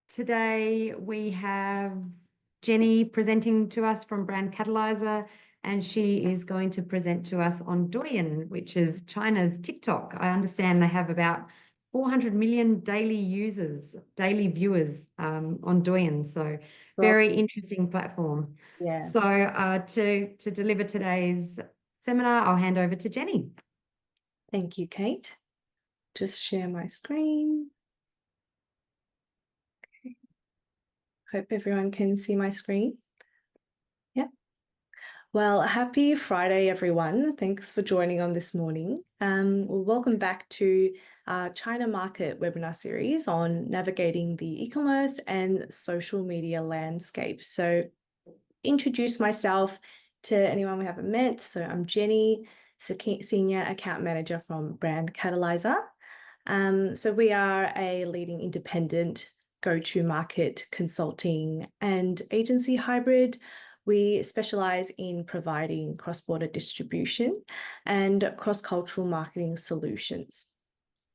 Today we have Jenny presenting to us from Brand Catalyzer, and she is going to present to us on Douyin, which is China's TikTok. I understand they have about 400 million daily users, daily viewers on Douyin. So Well, very interesting platform. So yes. to deliver today's seminar, I'll hand over to Jenny. Thank you, Kate. Just share my screen. Okay. Hope everyone can see my screen. Yeah. Well, happy Friday, everyone. Thanks for joining on this morning. Welcome back to our China Market webinar series on navigating the e-commerce and social media landscape. So introduce myself to anyone we haven't met. So I'm Jenny, Senior Account Manager from Brand Catalyzer. So we are a leading independent go-to-market consulting and agency hybrid. We specialize in providing cross-border distribution and cross-cultural marketing solutions.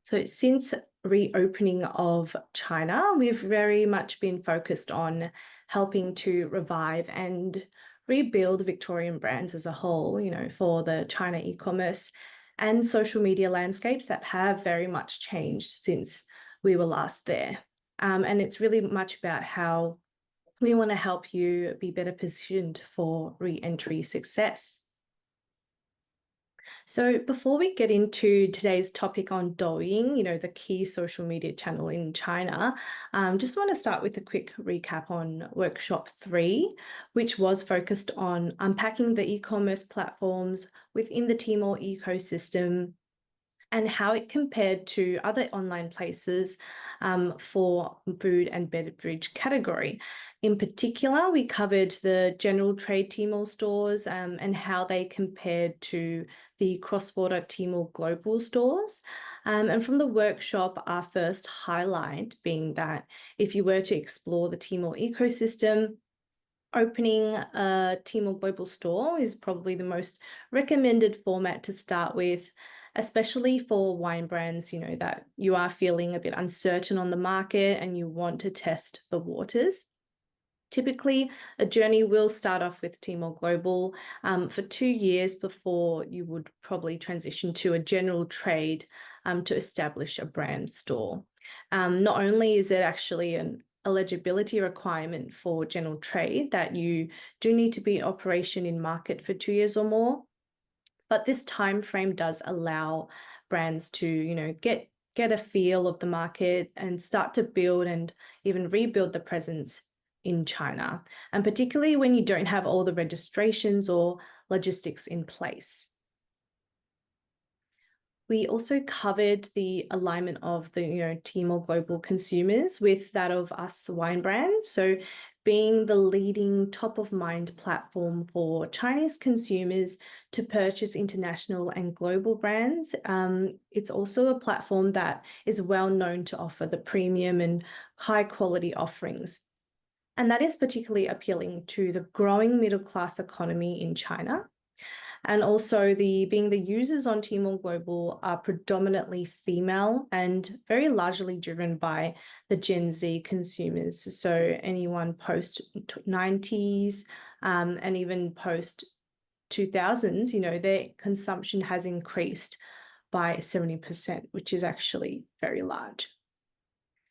So since reopening of China, we've very much been focused on helping to revive and rebuild Victorian brands as a whole, for the China e-commerce and social media landscapes that have very much changed since we were last there. And it's really much about how we want to help you be better positioned for re-entry success. So before we get into today's topic on Douyin, the key social media channel in China, just want to start with a quick recap on workshop 3, which was focused on unpacking the e-commerce platforms within the Tmall ecosystem and how it compared to other online places for food and beverage category. In particular, we covered the general trade Tmall stores and how they compared to the cross-border Tmall global stores. And from the workshop, our first highlight being that if you were to explore the Tmall ecosystem, opening a Tmall global store is probably the most recommended format to start with, especially for wine brands, that you are feeling a bit uncertain on the market and you want to test the waters. Typically, a journey will start off with Tmall Global for 2 years before you would probably transition to a general trade to establish a brand store. Not only is it actually an eligibility requirement for general trade that you do need to be in operation in market for 2 years or more, but this time frame does allow brands to, get a feel of the market and start to build and even rebuild the presence in China, and particularly when you don't have all the registrations or logistics in place. We also covered the alignment of the Tmall global consumers with that of us wine brands. So being the leading top of mind platform for Chinese consumers to purchase international and global brands. It's also a platform that is well known to offer the premium and high quality offerings. And that is particularly appealing to the growing middle class economy in China. And also being the users on Tmall Global are predominantly female and very largely driven by the Gen Z consumers. So anyone post 90s and even post 2000s, their consumption has increased by 70%, which is actually very large.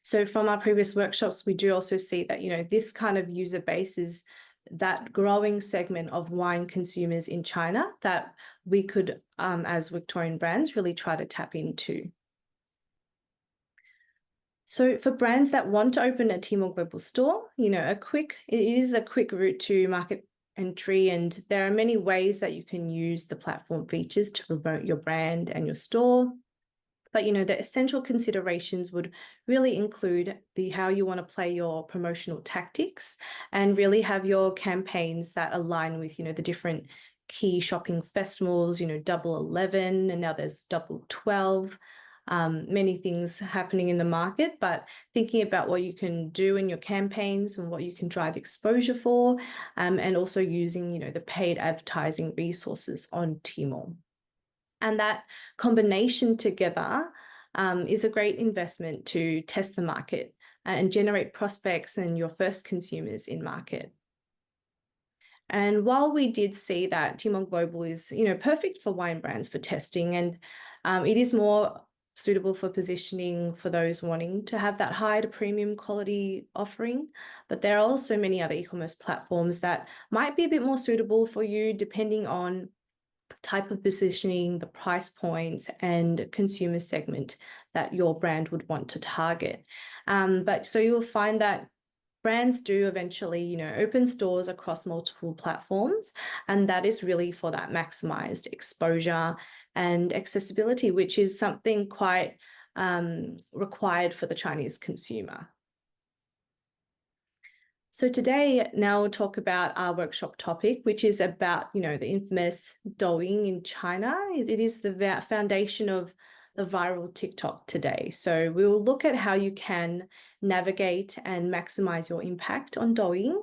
So from our previous workshops, we do also see that, this kind of user base is that growing segment of wine consumers in China that we could, as Victorian brands, really try to tap into. So for brands that want to open a Tmall Global store, it is a quick route to market entry, and there are many ways that you can use the platform features to promote your brand and your store. But, the essential considerations would really include how you want to play your promotional tactics and really have your campaigns that align with, the different key shopping festivals, Double 11, and now there's Double 12, many things happening in the market, but thinking about what you can do in your campaigns and what you can drive exposure for, and also using, the paid advertising resources on Tmall. And that combination together is a great investment to test the market and generate prospects and your first consumers in market. And while we did see that Tmall Global is, perfect for wine brands for testing, and it is more suitable for positioning for those wanting to have that high to premium quality offering, but there are also many other e-commerce platforms that might be a bit more suitable for you depending on type of positioning, the price points, and consumer segment that your brand would want to target. But so you'll find that brands do eventually, open stores across multiple platforms, and that is really for that maximized exposure and accessibility, which is something quite required for the Chinese consumer. So today, now we'll talk about our workshop topic, which is about, the infamous Douyin in China. It is the foundation of the viral TikTok today. So we will look at how you can navigate and maximize your impact on Douyin,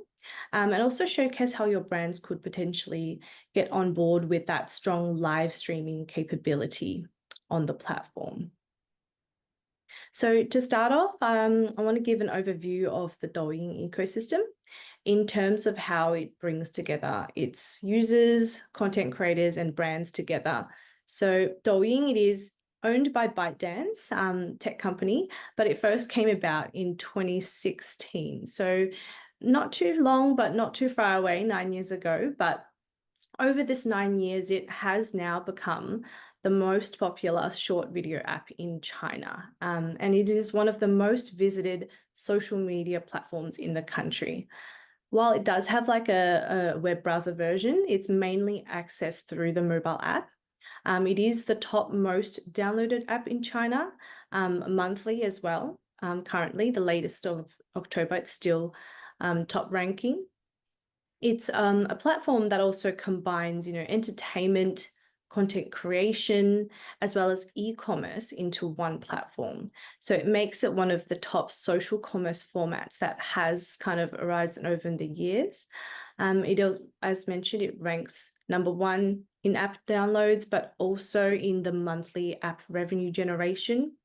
and also showcase how your brands could potentially get on board with that strong live streaming capability on the platform. So to start off, I want to give an overview of the Douyin ecosystem in terms of how it brings together its users, content creators, and brands together. So Douyin, it is owned by ByteDance, tech company, but it first came about in 2016. So not too long, but not too far away, 9 years ago. But over this 9 years, it has now become the most popular short video app in China. And it is one of the most visited social media platforms in the country. While it does have like a web browser version, it's mainly accessed through the mobile app. It is the top most downloaded app in China, monthly as well. Currently, the latest of October, it's still top ranking. It's a platform that also combines, entertainment, content creation, as well as e-commerce into one platform. So it makes it one of the top social commerce formats that has kind of arisen over the years. As mentioned, it ranks #1 in app downloads, but also in the monthly app revenue generation,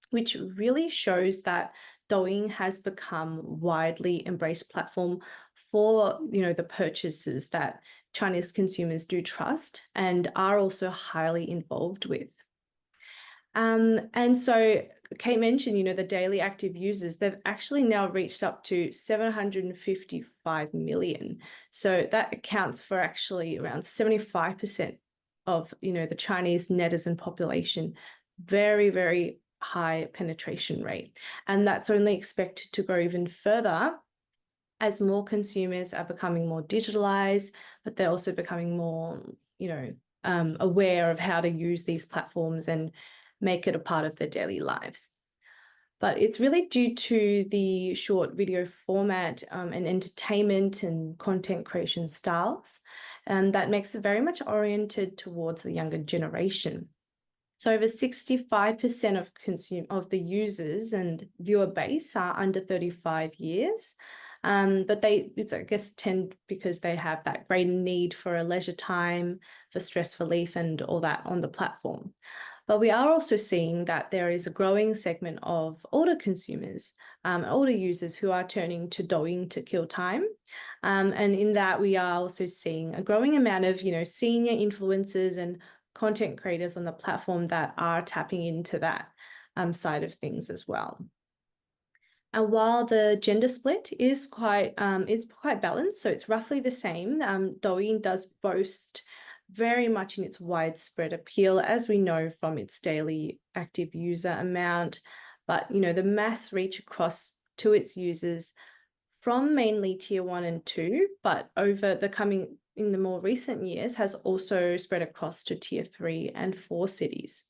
which really shows that Douyin has become widely embraced platform for, the purchases that Chinese consumers do trust and are also highly involved with. And so Kate mentioned, the daily active users, they've actually now reached up to 755 million. So that accounts for actually around 75% of, the Chinese netizen population. Very, very high penetration rate. And that's only expected to grow even further as more consumers are becoming more digitalized, but they're also becoming more, aware of how to use these platforms and make it a part of their daily lives. But it's really due to the short video format and entertainment and content creation styles, and that makes it very much oriented towards the younger generation. So over 65% of the users and viewer base are under 35 years. But it's, I guess, tend because they have that greater need for a leisure time, for stress relief and all that on the platform. But we are also seeing that there is a growing segment of older consumers, older users who are turning to Douyin to kill time. And in that, we are also seeing a growing amount of, senior influencers and content creators on the platform that are tapping into that side of things as well. And while the gender split is quite balanced, so it's roughly the same, Douyin does boast very much in its widespread appeal, as we know from its daily active user amount, but the mass reach across to its users from mainly tier 1 and 2, but in the more recent years has also spread across to tier 3 and 4 cities.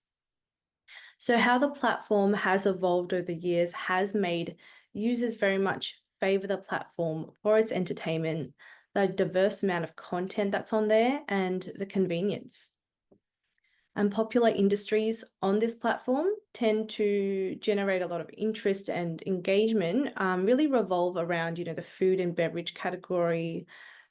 So how the platform has evolved over the years has made users very much favor the platform for its entertainment, the diverse amount of content that's on there, and the convenience. And popular industries on this platform tend to generate a lot of interest and engagement, really revolve around, the food and beverage category,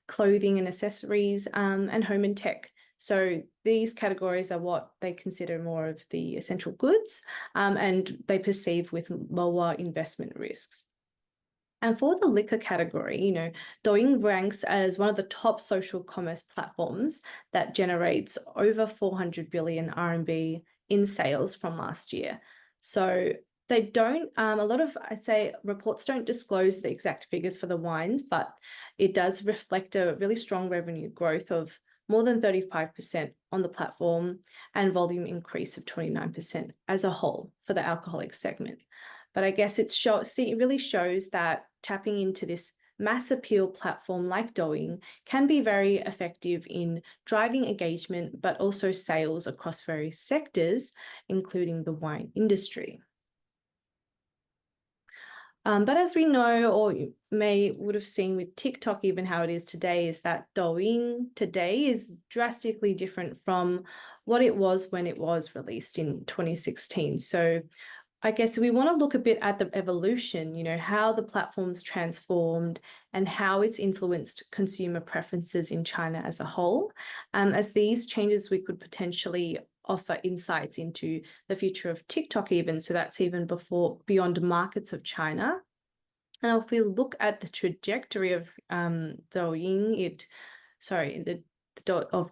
clothing and accessories, and home and tech. So these categories are what they consider more of the essential goods, and they perceive with lower investment risks. And for the liquor category, Douyin ranks as one of the top social commerce platforms that generates over 400 billion RMB in sales from last year. So they don't, a lot of, I'd say, reports don't disclose the exact figures for the wines, but it does reflect a really strong revenue growth of more than 35% on the platform and volume increase of 29% as a whole for the alcoholic segment. But I guess it really shows that tapping into this mass appeal platform like Douyin can be very effective in driving engagement, but also sales across various sectors, including the wine industry. But as we know, or you would have seen with TikTok, even how it is today, is that Douyin today is drastically different from what it was when it was released in 2016. So I guess we want to look a bit at the evolution, how the platform's transformed and how it's influenced consumer preferences in China as a whole. As these changes, we could potentially offer insights into the future of TikTok even, so that's even beyond markets of China. And if we look at the trajectory of of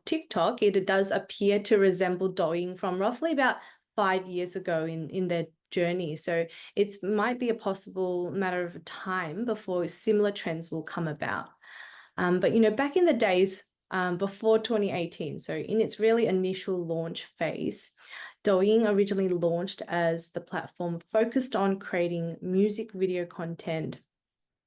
TikTok, it does appear to resemble Douyin from roughly about 5 years ago in their journey. So it might be a possible matter of time before similar trends will come about. But back in the days before 2018, so in its really initial launch phase, Douyin originally launched as the platform focused on creating music video content.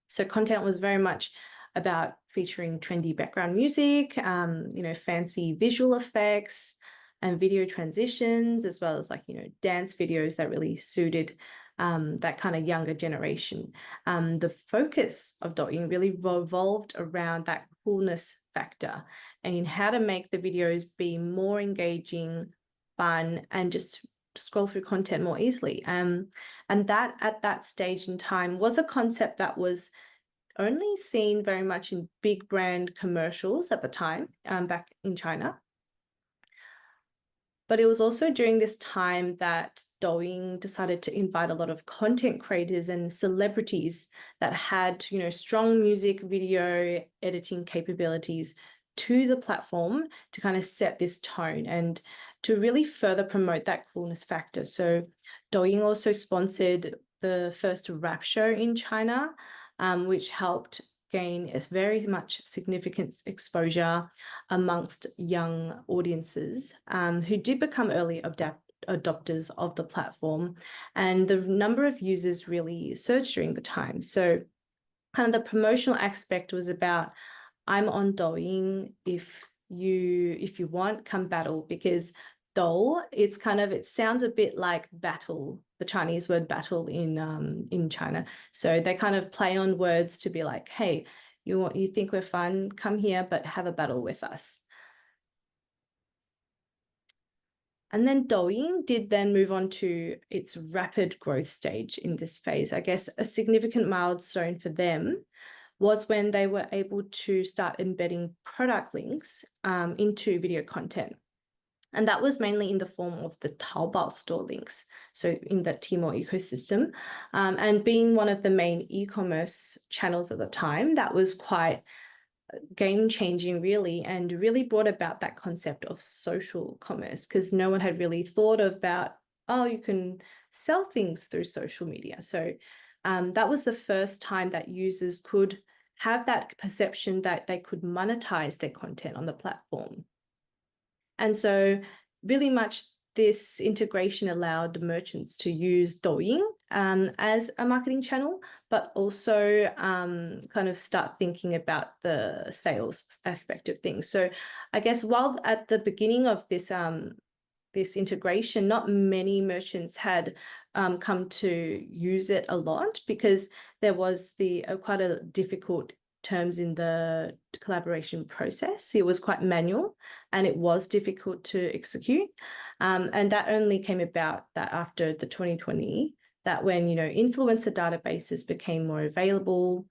So content was very much about featuring trendy background music, fancy visual effects and video transitions, as well as dance videos that really suited that kind of younger generation. The focus of Douyin really revolved around that coolness factor and how to make the videos be more engaging, fun, and just scroll through content more easily. And that at that stage in time was a concept that was only seen very much in big brand commercials at the time, back in China. But it was also during this time that Douyin decided to invite a lot of content creators and celebrities that had, strong music video editing capabilities to the platform to kind of set this tone and to really further promote that coolness factor. So Douyin also sponsored the first rap show in China, which helped gain a very much significant exposure amongst young audiences who did become early adopters of the platform, and the number of users really surged during the time. So kind of the promotional aspect was about, I'm on Douyin, if you want, come battle, because Dou, it sounds a bit like battle, the Chinese word battle in China. So they kind of play on words to be like, hey, you think we're fun, come here, but have a battle with us. And then Douyin did then move on to its rapid growth stage in this phase. I guess a significant milestone for them was when they were able to start embedding product links into video content. And that was mainly in the form of the Taobao store links, so in the Tmall ecosystem. And being one of the main e-commerce channels at the time, that was quite game-changing, really, and really brought about that concept of social commerce, because no one had really thought about, you can sell things through social media. So that was the first time that users could have that perception that they could monetize their content on the platform. And so really much this integration allowed merchants to use Douyin as a marketing channel, but also kind of start thinking about the sales aspect of things. So I guess while at the beginning of this this integration, not many merchants had come to use it a lot, because there was quite a difficult terms in the collaboration process. It was quite manual and it was difficult to execute. And that only came about that after the 2020, that when, influencer databases became more available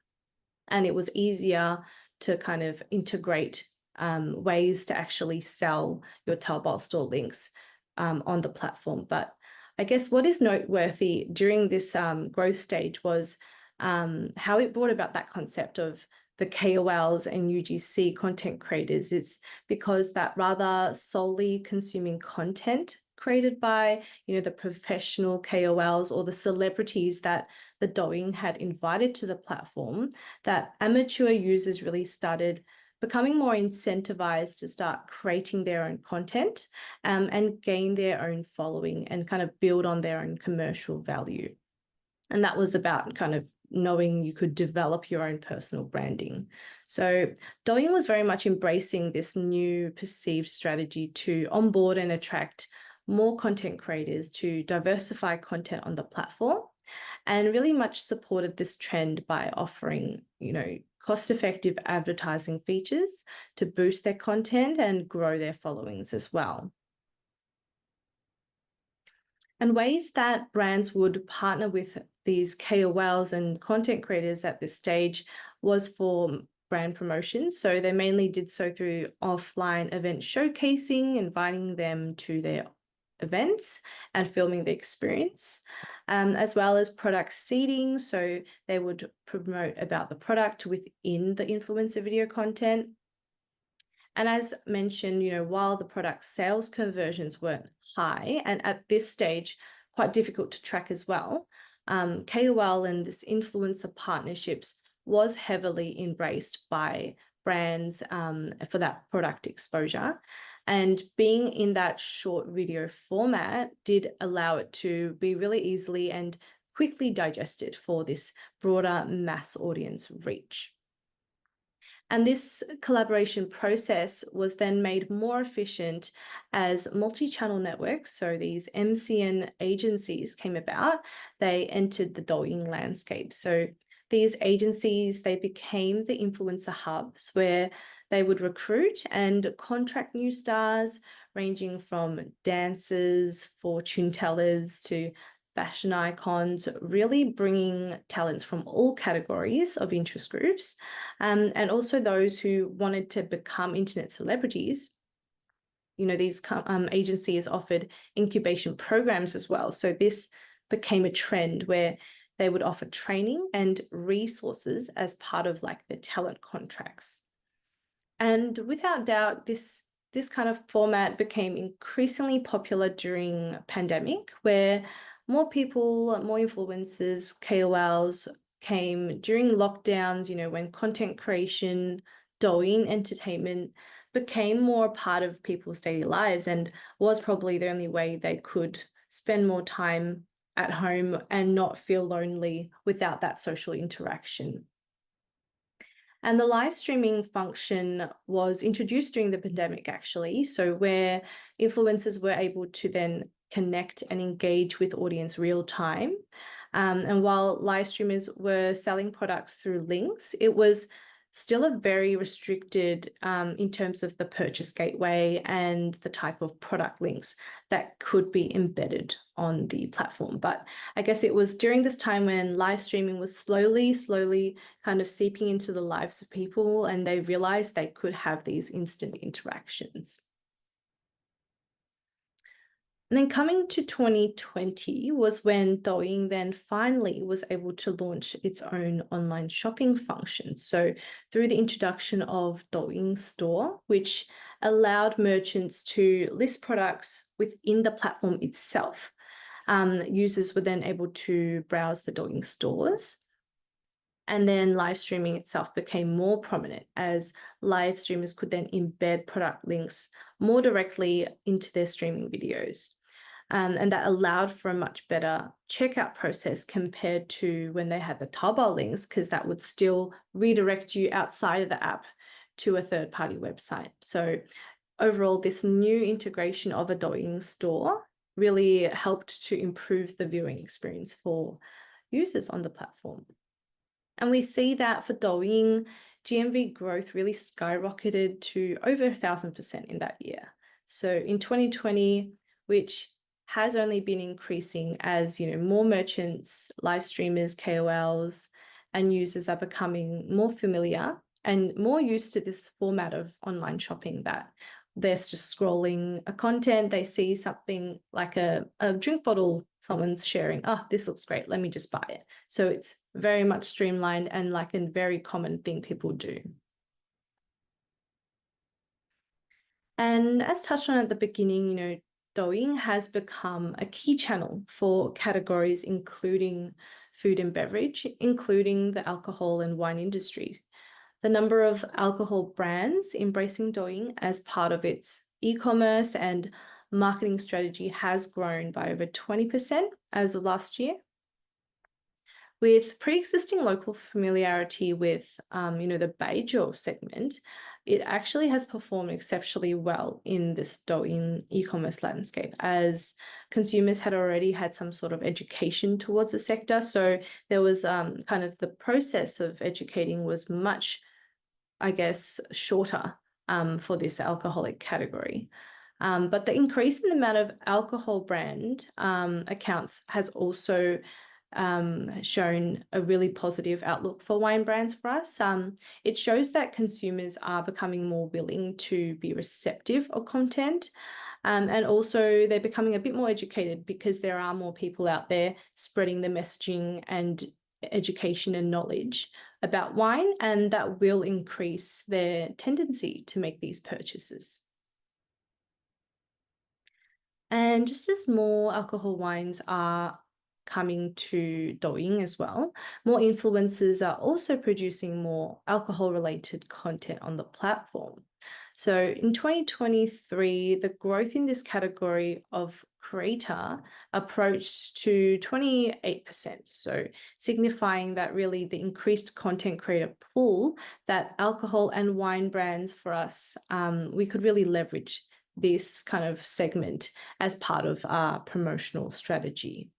and it was easier to kind of integrate ways to actually sell your Taobao store links on the platform. But I guess what is noteworthy during this growth stage was how it brought about that concept of the KOLs and UGC content creators. It's because that rather solely consuming content created by, the professional KOLs or the celebrities that the Douyin had invited to the platform, that amateur users really started becoming more incentivized to start creating their own content, and gain their own following and kind of build on their own commercial value. And that was about kind of knowing you could develop your own personal branding. So Douyin was very much embracing this new perceived strategy to onboard and attract more content creators, to diversify content on the platform, and really much supported this trend by offering, cost-effective advertising features to boost their content and grow their followings as well. And ways that brands would partner with these KOLs and content creators at this stage was for brand promotions. So they mainly did so through offline event showcasing, inviting them to their events and filming the experience, as well as product seeding. So they would promote about the product within the influencer video content. And as mentioned, while the product sales conversions weren't high, and at this stage, quite difficult to track as well, KOL and this influencer partnerships was heavily embraced by brands for that product exposure. And being in that short video format did allow it to be really easily and quickly digested for this broader mass audience reach. And this collaboration process was then made more efficient as multi-channel networks, so these MCN agencies came about. They entered the Douyin landscape. So these agencies, they became the influencer hubs where they would recruit and contract new stars, ranging from dancers, fortune tellers to fashion icons, really bringing talents from all categories of interest groups, and also those who wanted to become internet celebrities. These agencies offered incubation programs as well. So this became a trend where they would offer training and resources as part of like the talent contracts. And without doubt, this kind of format became increasingly popular during pandemic, where more people, more influencers, KOLs came during lockdowns, when content creation, Douyin entertainment became more part of people's daily lives and was probably the only way they could spend more time at home and not feel lonely without that social interaction. And the live streaming function was introduced during the pandemic, actually. So where influencers were able to then connect and engage with audience real time. And while live streamers were selling products through links, it was still a very restricted in terms of the purchase gateway and the type of product links that could be embedded on the platform. But I guess it was during this time when live streaming was slowly kind of seeping into the lives of people, and they realized they could have these instant interactions. And then coming to 2020 was when Douyin then finally was able to launch its own online shopping function. So through the introduction of Douyin Store, which allowed merchants to list products within the platform itself. Users were then able to browse the Douyin stores. And then live streaming itself became more prominent as live streamers could then embed product links more directly into their streaming videos. And that allowed for a much better checkout process compared to when they had the Taobao links, because that would still redirect you outside of the app to a third-party website. So overall, this new integration of a Douyin store really helped to improve the viewing experience for users on the platform. And we see that for Douyin, GMV growth really skyrocketed to over 1,000% in that year. So in 2020, which has only been increasing as more merchants, live streamers, KOLs, and users are becoming more familiar and more used to this format of online shopping, that they're just scrolling a content, they see something like a drink bottle someone's sharing. Oh, this looks great. Let me just buy it. So it's very much streamlined and like a very common thing people do. And as touched on at the beginning, you know, Douyin has become a key channel for categories including food and beverage, including the alcohol and wine industry. The number of alcohol brands embracing Douyin as part of its e-commerce and marketing strategy has grown by over 20% as of last year. With pre-existing local familiarity with, you know, the Beijiu segment, it actually has performed exceptionally well in this Douyin e-commerce landscape, as consumers had already had some sort of education towards the sector. So there was kind of the process of educating was much, I guess, shorter for this alcoholic category. But the increase in the amount of alcohol brand accounts has also shown a really positive outlook for wine brands for us. It shows that consumers are becoming more willing to be receptive of content. And also they're becoming a bit more educated because there are more people out there spreading the messaging and education and knowledge about wine, and that will increase their tendency to make these purchases. And just as more alcohol wines are coming to Douyin as well, more influencers are also producing more alcohol-related content on the platform. So in 2023, the growth in this category of creator approached to 28%. So signifying that really the increased content creator pool that alcohol and wine brands for us, we could really leverage this kind of segment as part of our promotional strategy.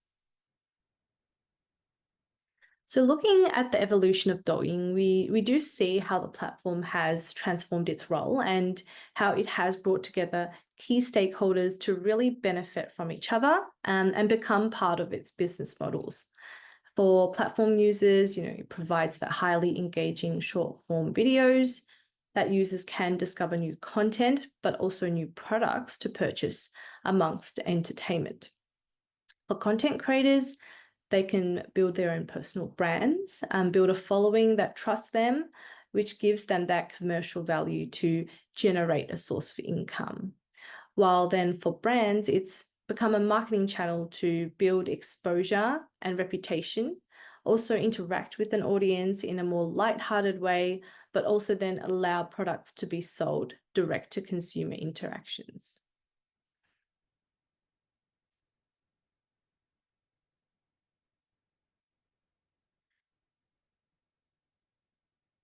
So looking at the evolution of Douyin, we do see how the platform has transformed its role and how it has brought together key stakeholders to really benefit from each other and become part of its business models. For platform users, you know, it provides that highly engaging short form videos that users can discover new content, but also new products to purchase amongst entertainment. For content creators, they can build their own personal brands and build a following that trusts them, which gives them that commercial value to generate a source of income. While then for brands, it's become a marketing channel to build exposure and reputation, also interact with an audience in a more lighthearted way, but also then allow products to be sold direct to consumer interactions.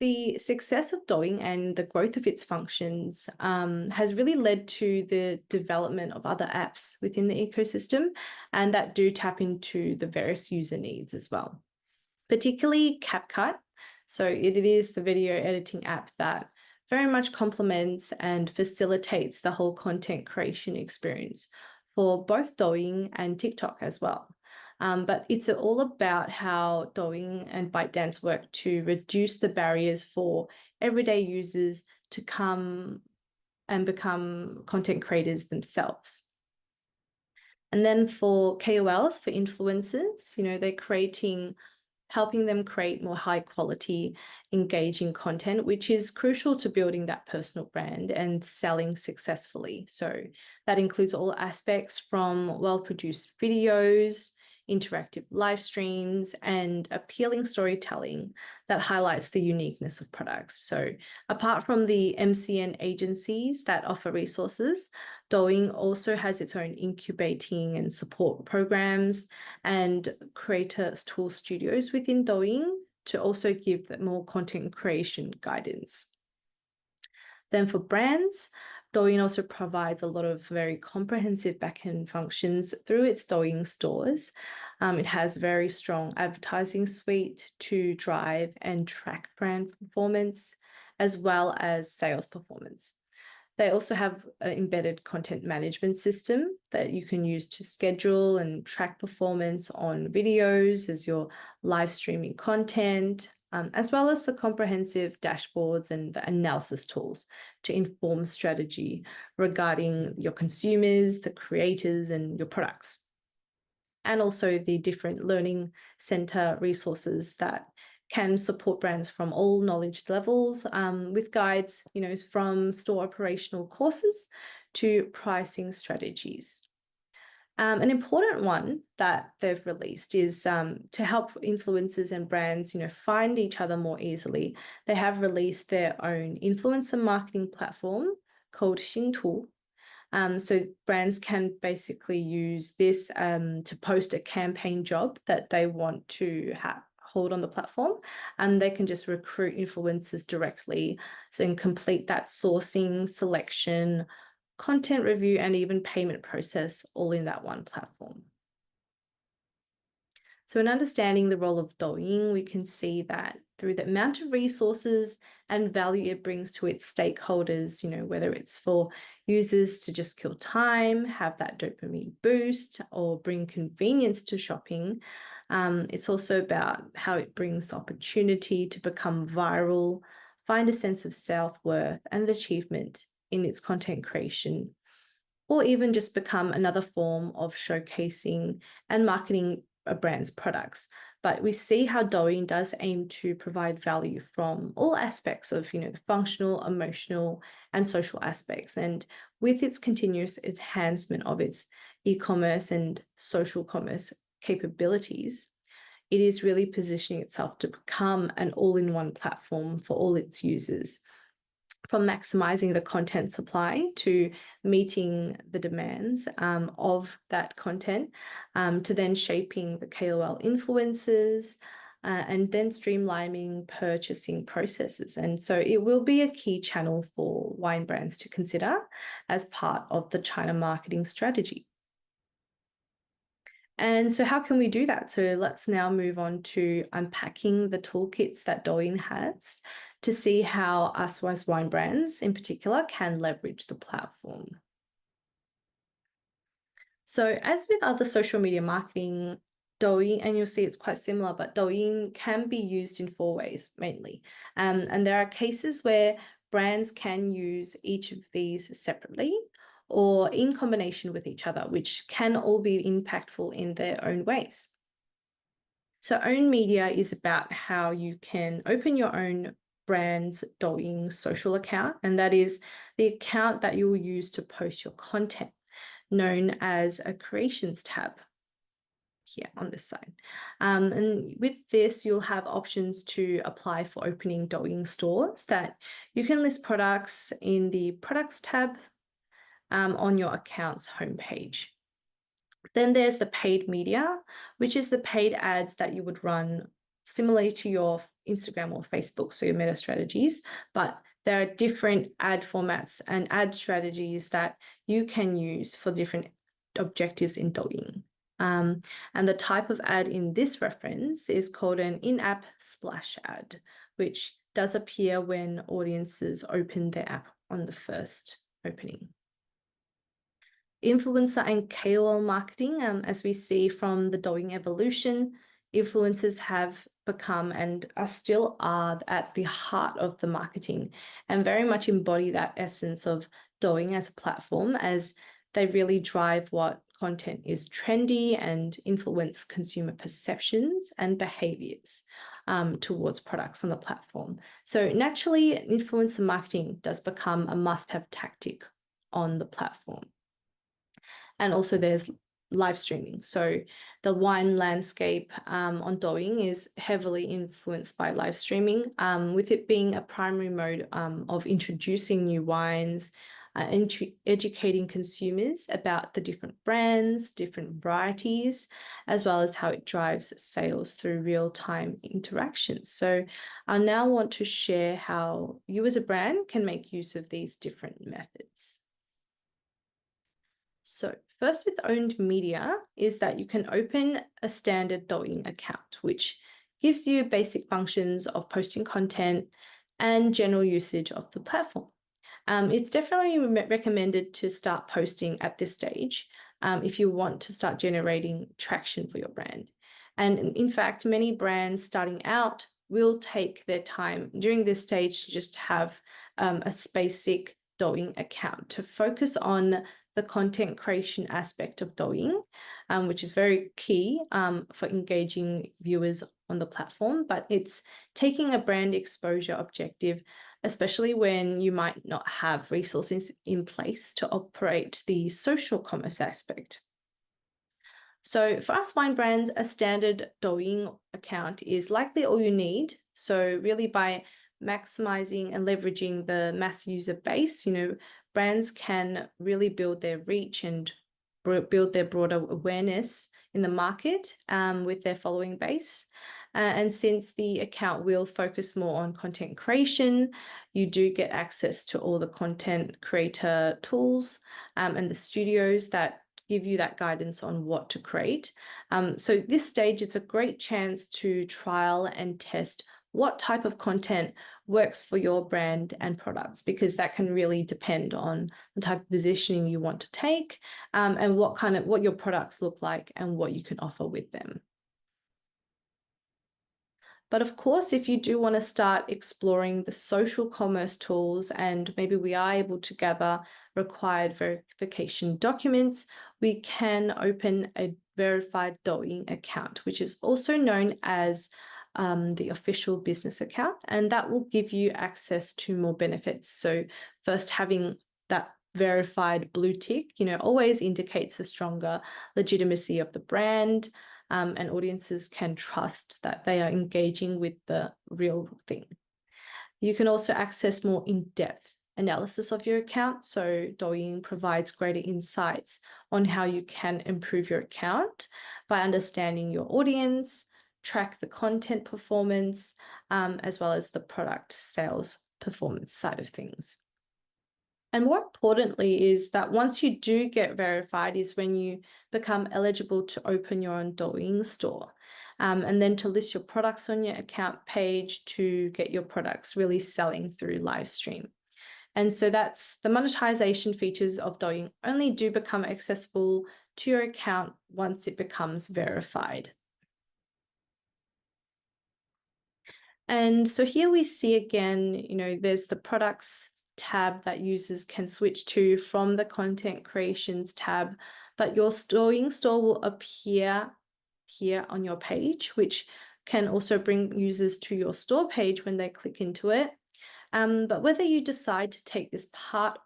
The success of Douyin and the growth of its functions has really led to the development of other apps within the ecosystem, and that do tap into the various user needs as well, particularly CapCut. So it is the video editing app that very much complements and facilitates the whole content creation experience for both Douyin and TikTok as well. But it's all about how Douyin and ByteDance work to reduce the barriers for everyday users to come and become content creators themselves. And then for KOLs, for influencers, you know, they're helping them create more high quality, engaging content, which is crucial to building that personal brand and selling successfully. So that includes all aspects from well-produced videos, interactive live streams, and appealing storytelling that highlights the uniqueness of products. So apart from the MCN agencies that offer resources, Douyin also has its own incubating and support programs and creator tool studios within Douyin to also give more content creation guidance. Then for brands, Douyin also provides a lot of very comprehensive backend functions through its Douyin stores. It has very strong advertising suite to drive and track brand performance, as well as sales performance. They also have an embedded content management system that you can use to schedule and track performance on videos as you're live streaming content, as well as the comprehensive dashboards and the analysis tools to inform strategy regarding your consumers, the creators, and your products. And also the different learning center resources that can support brands from all knowledge levels, with guides, from store operational courses to pricing strategies. An important one that they've released is to help influencers and brands, find each other more easily. They have released their own influencer marketing platform called Xingtu. So brands can basically use this to post a campaign job that they want to hold on the platform, and they can just recruit influencers directly, so and complete that sourcing, selection, content review, and even payment process all in that one platform. So in understanding the role of Douyin, we can see that through the amount of resources and value it brings to its stakeholders, whether it's for users to just kill time, have that dopamine boost, or bring convenience to shopping. It's also about how it brings the opportunity to become viral, find a sense of self-worth and achievement in its content creation, or even just become another form of showcasing and marketing a brand's products. But we see how Douyin does aim to provide value from all aspects of, the functional, emotional, and social aspects. And with its continuous enhancement of its e-commerce and social commerce capabilities, it is really positioning itself to become an all-in-one platform for all its users, from maximizing the content supply to meeting the demands of that content, to then shaping the KOL influencers, and then streamlining purchasing processes. And so it will be a key channel for wine brands to consider as part of the China marketing strategy. And so how can we do that? So let's now move on to unpacking the toolkits that Douyin has to see how us as wine brands in particular can leverage the platform. So as with other social media marketing, Douyin, and you'll see it's quite similar, but Douyin can be used in 4 ways mainly. And there are cases where brands can use each of these separately or in combination with each other, which can all be impactful in their own ways. So own media is about how you can open your own brand's Douyin social account, and that is the account that you will use to post your content, known as a creations tab here on this side. And with this, you'll have options to apply for opening Douyin stores that you can list products in the products tab on your account's homepage. Then there's the paid media, which is the paid ads that you would run similarly to your Instagram or Facebook, so your meta strategies, but there are different ad formats and ad strategies that you can use for different objectives in Douyin. And the type of ad in this reference is called an in-app splash ad, which does appear when audiences open their app on the first opening. Influencer and KOL marketing, as we see from the Douyin evolution, influencers have become and still are at the heart of the marketing and very much embody that essence of Douyin as a platform, as they really drive what content is trendy and influence consumer perceptions and behaviors towards products on the platform. So naturally, influencer marketing does become a must-have tactic on the platform. And also there's live streaming. So the wine landscape on Douyin is heavily influenced by live streaming, with it being a primary mode of introducing new wines, educating consumers about the different brands, different varieties, as well as how it drives sales through real-time interactions. So I now want to share how you as a brand can make use of these different methods. So first with owned media is that you can open a standard Douyin account, which gives you basic functions of posting content and general usage of the platform. It's definitely recommended to start posting at this stage if you want to start generating traction for your brand. And in fact, many brands starting out will take their time during this stage to just have a basic Douyin account to focus on the content creation aspect of Douyin, which is very key for engaging viewers on the platform, but it's taking a brand exposure objective, especially when you might not have resources in place to operate the social commerce aspect. So for us wine brands, a standard Douyin account is likely all you need. So really by maximizing and leveraging the mass user base, brands can really build their reach and build their broader awareness in the market with their following base. And since the account will focus more on content creation, you do get access to all the content creator tools and the studios that give you that guidance on what to create. So this stage, it's a great chance to trial and test what type of content works for your brand and products, because that can really depend on the type of positioning you want to take and what your products look like and what you can offer with them. But of course, if you do want to start exploring the social commerce tools and maybe we are able to gather required verification documents, we can open a verified Douyin account, which is also known as the official business account, and that will give you access to more benefits. So first, having that verified blue tick, always indicates a stronger legitimacy of the brand. And audiences can trust that they are engaging with the real thing. You can also access more in-depth analysis of your account. So Douyin provides greater insights on how you can improve your account by understanding your audience, track the content performance, as well as the product sales performance side of things. And more importantly is that once you do get verified is when you become eligible to open your own Douyin store and then to list your products on your account page to get your products really selling through live stream. And so that's the monetization features of Douyin only do become accessible to your account once it becomes verified. And so here we see again, there's the products tab that users can switch to from the content creations tab, but your Douyin store will appear here on your page, which can also bring users to your store page when they click into it. But whether you decide to take this path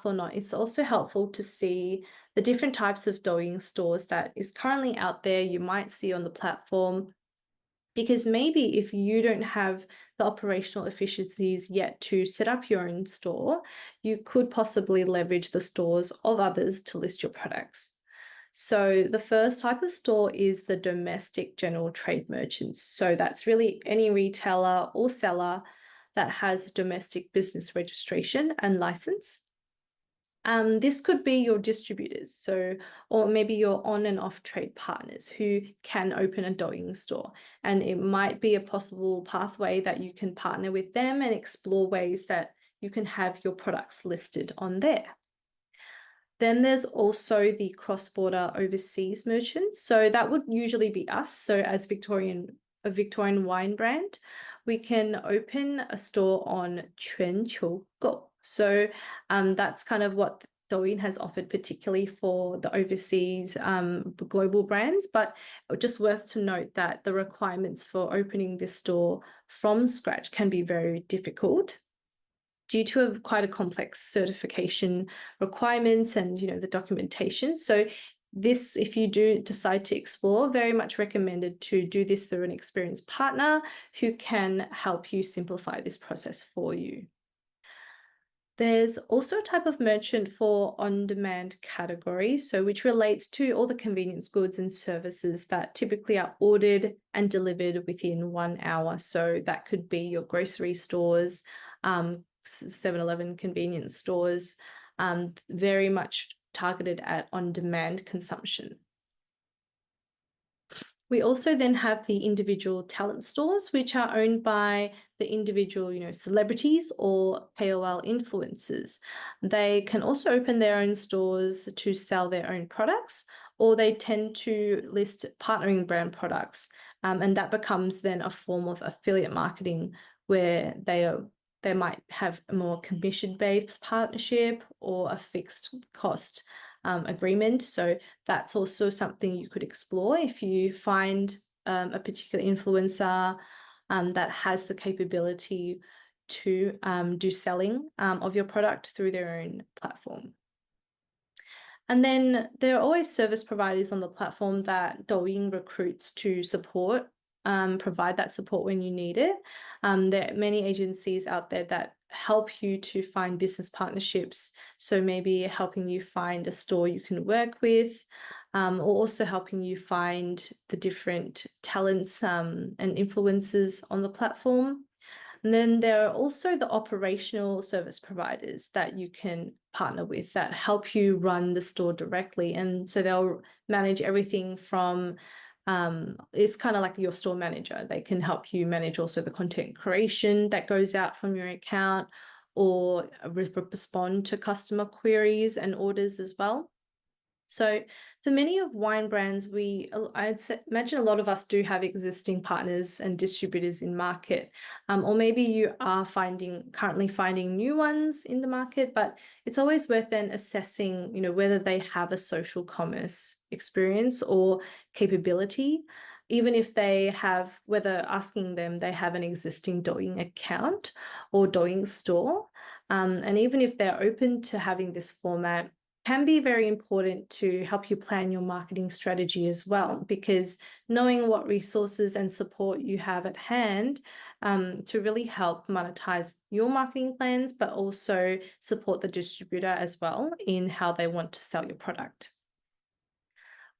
or not, it's also helpful to see the different types of Douyin stores that is currently out there you might see on the platform. Because maybe if you don't have the operational efficiencies yet to set up your own store, you could possibly leverage the stores of others to list your products. So the first type of store is the domestic general trade merchants. So that's really any retailer or seller that has domestic business registration and license. This could be your distributors, or maybe your on and off trade partners who can open a Douyin store. And it might be a possible pathway that you can partner with them and explore ways that you can have your products listed on there. Then there's also the cross-border overseas merchants. So that would usually be us. So as a Victorian wine brand, we can open a store on 全球购. So that's kind of what Douyin has offered, particularly for the overseas global brands. But just worth to note that the requirements for opening this store from scratch can be very difficult due to quite a complex certification requirements and the documentation. So this, if you do decide to explore, very much recommended to do this through an experienced partner who can help you simplify this process for you. There's also a type of merchant for on-demand category, so which relates to all the convenience goods and services that typically are ordered and delivered within 1 hour. So that could be your grocery stores, 7-Eleven convenience stores, very much targeted at on-demand consumption. We also then have the individual talent stores, which are owned by the individual, celebrities or KOL influencers. They can also open their own stores to sell their own products, or they tend to list partnering brand products And that becomes then a form of affiliate marketing where they might have a more commission-based partnership or a fixed cost agreement. So that's also something you could explore if you find a particular influencer that has the capability to do selling of your product through their own platform. And then there are always service providers on the platform that Douyin recruits to support, provide that support when you need it. There are many agencies out there that help you to find business partnerships. So maybe helping you find a store you can work with, or also helping you find the different talents and influencers on the platform. And then there are also the operational service providers that you can partner with that help you run the store directly. And so they'll manage everything from, it's kind of like your store manager. They can help you manage also the content creation that goes out from your account, or respond to customer queries and orders as well. So for many of wine brands, imagine a lot of us do have existing partners and distributors in market, or maybe you are currently finding new ones in the market, but it's always worth then assessing, whether they have a social commerce experience or capability, even if whether asking them they have an existing Douyin account or Douyin store, and even if they're open to having this format, can be very important to help you plan your marketing strategy as well, because knowing what resources and support you have at hand to really help monetize your marketing plans, but also support the distributor as well in how they want to sell your product.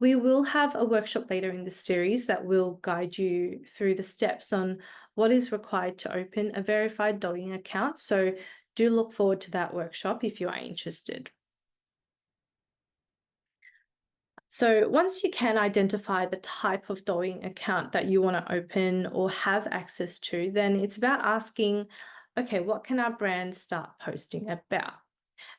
We will have a workshop later in this series that will guide you through the steps on what is required to open a verified Douyin account. So do look forward to that workshop if you are interested. So once you can identify the type of Douyin account that you want to open or have access to, then it's about asking, okay, what can our brand start posting about?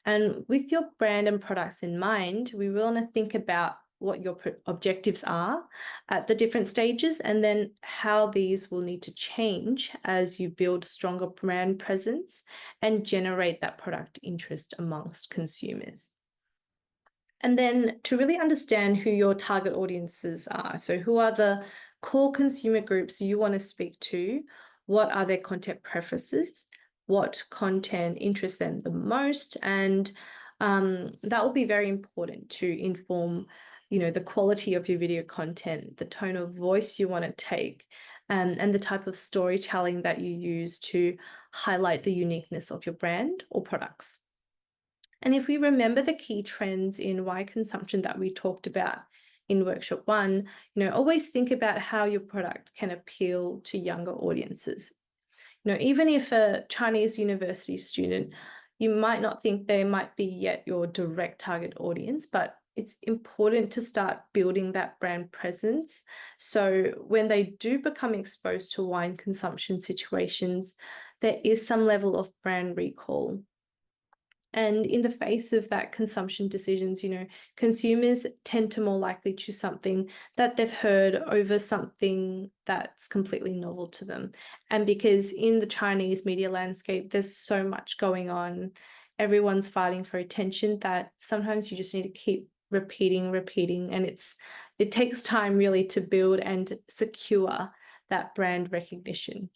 And with your brand and products in mind, we want to think about what your objectives are at the different stages, and then how these will need to change as you build stronger brand presence and generate that product interest amongst consumers. And then to really understand who your target audiences are. So who are the core consumer groups you want to speak to? What are their content preferences? What content interests them the most? And that will be very important to inform, the quality of your video content, the tone of voice you want to take, and the type of storytelling that you use to highlight the uniqueness of your brand or products. And if we remember the key trends in wine consumption that we talked about in workshop 1, always think about how your product can appeal to younger audiences. Even if a Chinese university student, you might not think they might be yet your direct target audience, but it's important to start building that brand presence. So when they do become exposed to wine consumption situations, there is some level of brand recall. And in the face of that consumption decisions, consumers tend to more likely choose something that they've heard over something that's completely novel to them. And because in the Chinese media landscape, there's so much going on, everyone's fighting for attention, that sometimes you just need to keep repeating. And it takes time really to build and secure that brand recognition.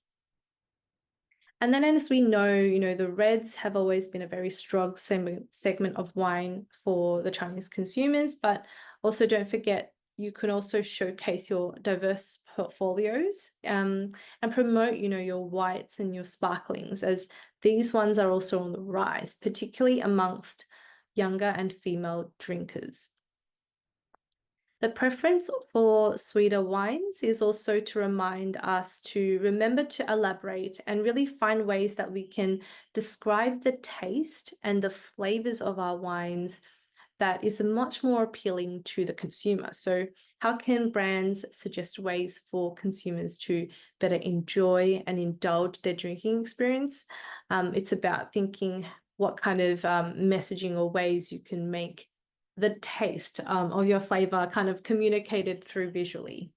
And then as we know, the reds have always been a very strong segment of wine for the Chinese consumers, but also don't forget, you can also showcase your diverse portfolios and promote, your whites and your sparklings, as these ones are also on the rise, particularly amongst younger and female drinkers. The preference for sweeter wines is also to remind us to remember to elaborate and really find ways that we can describe the taste and the flavors of our wines that is much more appealing to the consumer. So how can brands suggest ways for consumers to better enjoy and indulge their drinking experience? It's about thinking what kind of messaging or ways you can make the taste of your flavor kind of communicated through visually.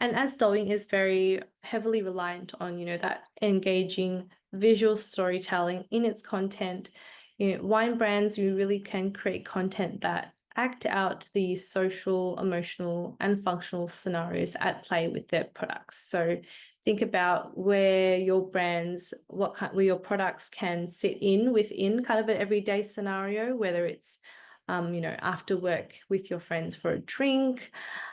And as Douyin is very heavily reliant on, that engaging visual storytelling in its content, wine brands, you really can create content that act out the social, emotional, and functional scenarios at play with their products. So think about where your brands, where your products can sit within kind of an everyday scenario, whether it's after work with your friends for a drink,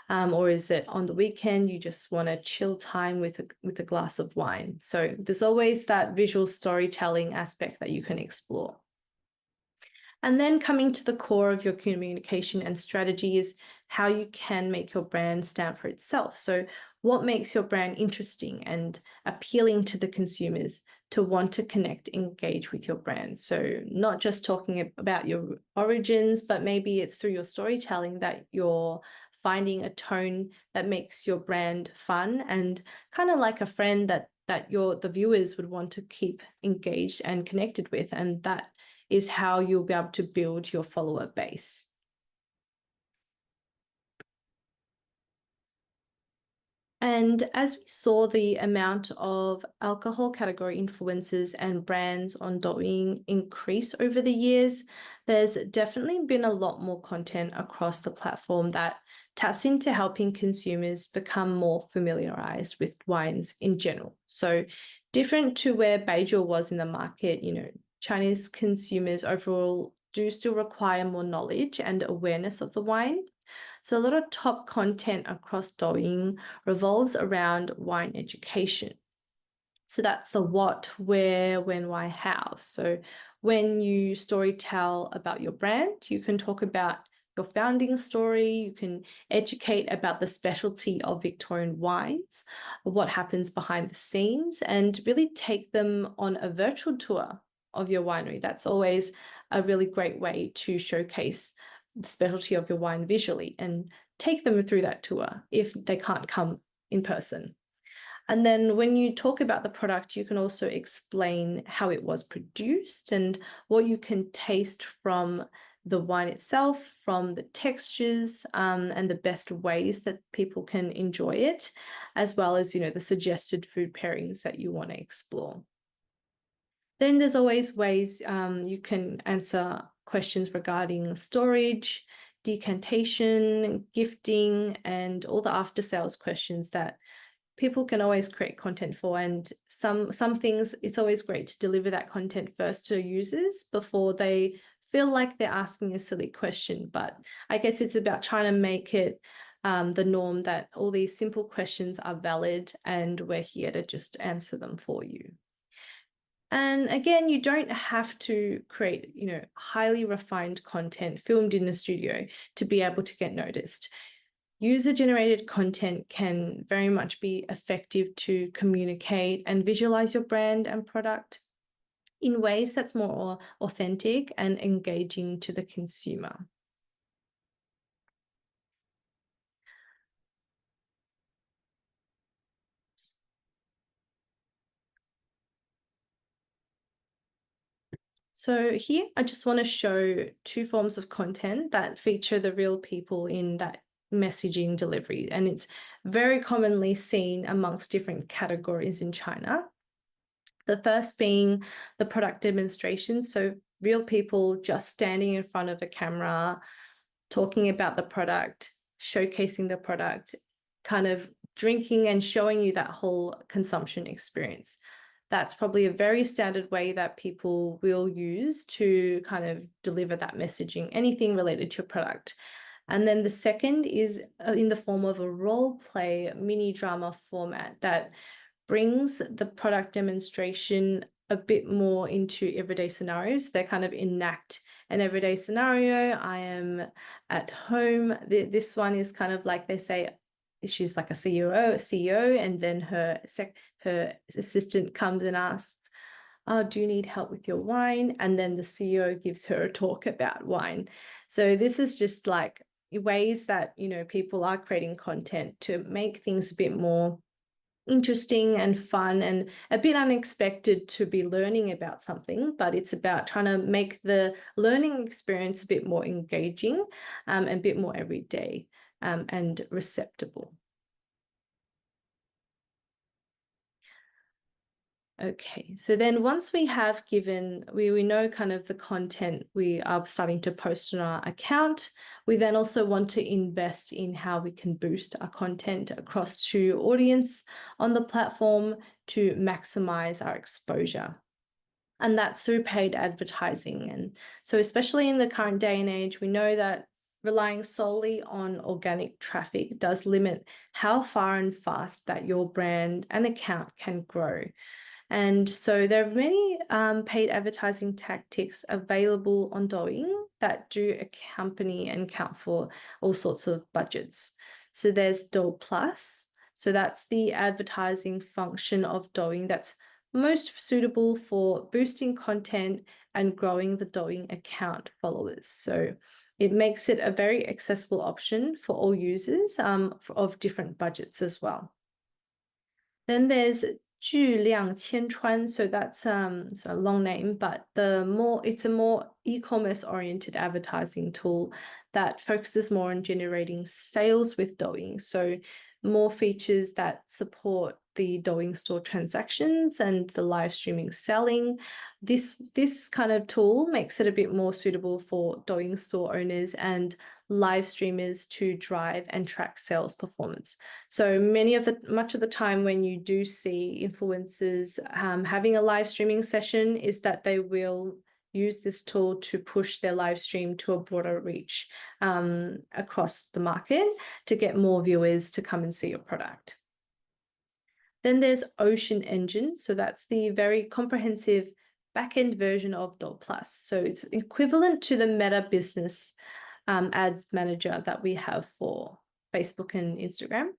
or is it on the weekend you just want to chill time with a glass of wine. So there's always that visual storytelling aspect that you can explore. And then coming to the core of your communication and strategy is how you can make your brand stand for itself. So what makes your brand interesting and appealing to the consumers to want to connect, engage with your brand? So not just talking about your origins, but maybe it's through your storytelling that you're finding a tone that makes your brand fun and kind of like a friend that the viewers would want to keep engaged and connected with. And that is how you'll be able to build your follower base. And as we saw the amount of alcohol category influencers and brands on Douyin increase over the years, there's definitely been a lot more content across the platform that taps into helping consumers become more familiarized with wines in general. So different to where Beijing was in the market, Chinese consumers overall do still require more knowledge and awareness of the wine. So a lot of top content across Douyin revolves around wine education. So that's the what, where, when, why, how. So when you story tell about your brand, you can talk about your founding story, you can educate about the specialty of Victorian wines, what happens behind the scenes, and really take them on a virtual tour of your winery. That's always a really great way to showcase the specialty of your wine visually and take them through that tour if they can't come in person. And then when you talk about the product, you can also explain how it was produced and what you can taste from the wine itself, from the textures, and the best ways that people can enjoy it, as well as, the suggested food pairings that you want to explore. Then there's always ways you can answer questions regarding storage, decantation, gifting, and all the after sales questions that people can always create content for. And some things, it's always great to deliver that content first to users before they feel like they're asking a silly question. But I guess it's about trying to make it the norm that all these simple questions are valid and we're here to just answer them for you. And again, you don't have to create, highly refined content filmed in the studio to be able to get noticed. User-generated content can very much be effective to communicate and visualize your brand and product in ways that's more authentic and engaging to the consumer. So here, I just want to show two forms of content that feature the real people in that messaging delivery. And it's very commonly seen amongst different categories in China. The first being the product demonstration. So real people just standing in front of a camera, talking about the product, showcasing the product, kind of drinking and showing you that whole consumption experience. That's probably a very standard way that people will use to kind of deliver that messaging, anything related to your product. And then the second is in the form of a role play mini drama format that brings the product demonstration a bit more into everyday scenarios. They kind of enact an everyday scenario. I am at home. This one is kind of like they say, she's like a CEO, and then her assistant comes and asks, "Oh, do you need help with your wine?" And then the CEO gives her a talk about wine. So this is just like ways that, people are creating content to make things a bit more interesting and fun and a bit unexpected to be learning about something, but it's about trying to make the learning experience a bit more engaging and a bit more everyday and receptible. Okay, so then once we have given, we know kind of the content we are starting to post on our account, we then also want to invest in how we can boost our content across to audience on the platform to maximize our exposure. And that's through paid advertising. And so especially in the current day and age, we know that relying solely on organic traffic does limit how far and fast that your brand and account can grow. And so there are many paid advertising tactics available on Douyin that do accompany and account for all sorts of budgets. So there's Douyin Plus. So that's the advertising function of Douyin that's most suitable for boosting content and growing the Douyin account followers. So it makes it a very accessible option for all users of different budgets as well. Then there's 巨量千川, so that's so a long name, but it's a more e-commerce oriented advertising tool that focuses more on generating sales with Douyin. So more features that support the Douyin store transactions and the live streaming selling. This kind of tool makes it a bit more suitable for Douyin store owners and live streamers to drive and track sales performance. So much of the time when you do see influencers having a live streaming session is that they will use this tool to push their live stream to a broader reach across the market to get more viewers to come and see your product. Then there's Ocean Engine. So that's the very comprehensive backend version of Douyin Plus. So it's equivalent to the Meta Business ads manager that we have for Facebook and Instagram.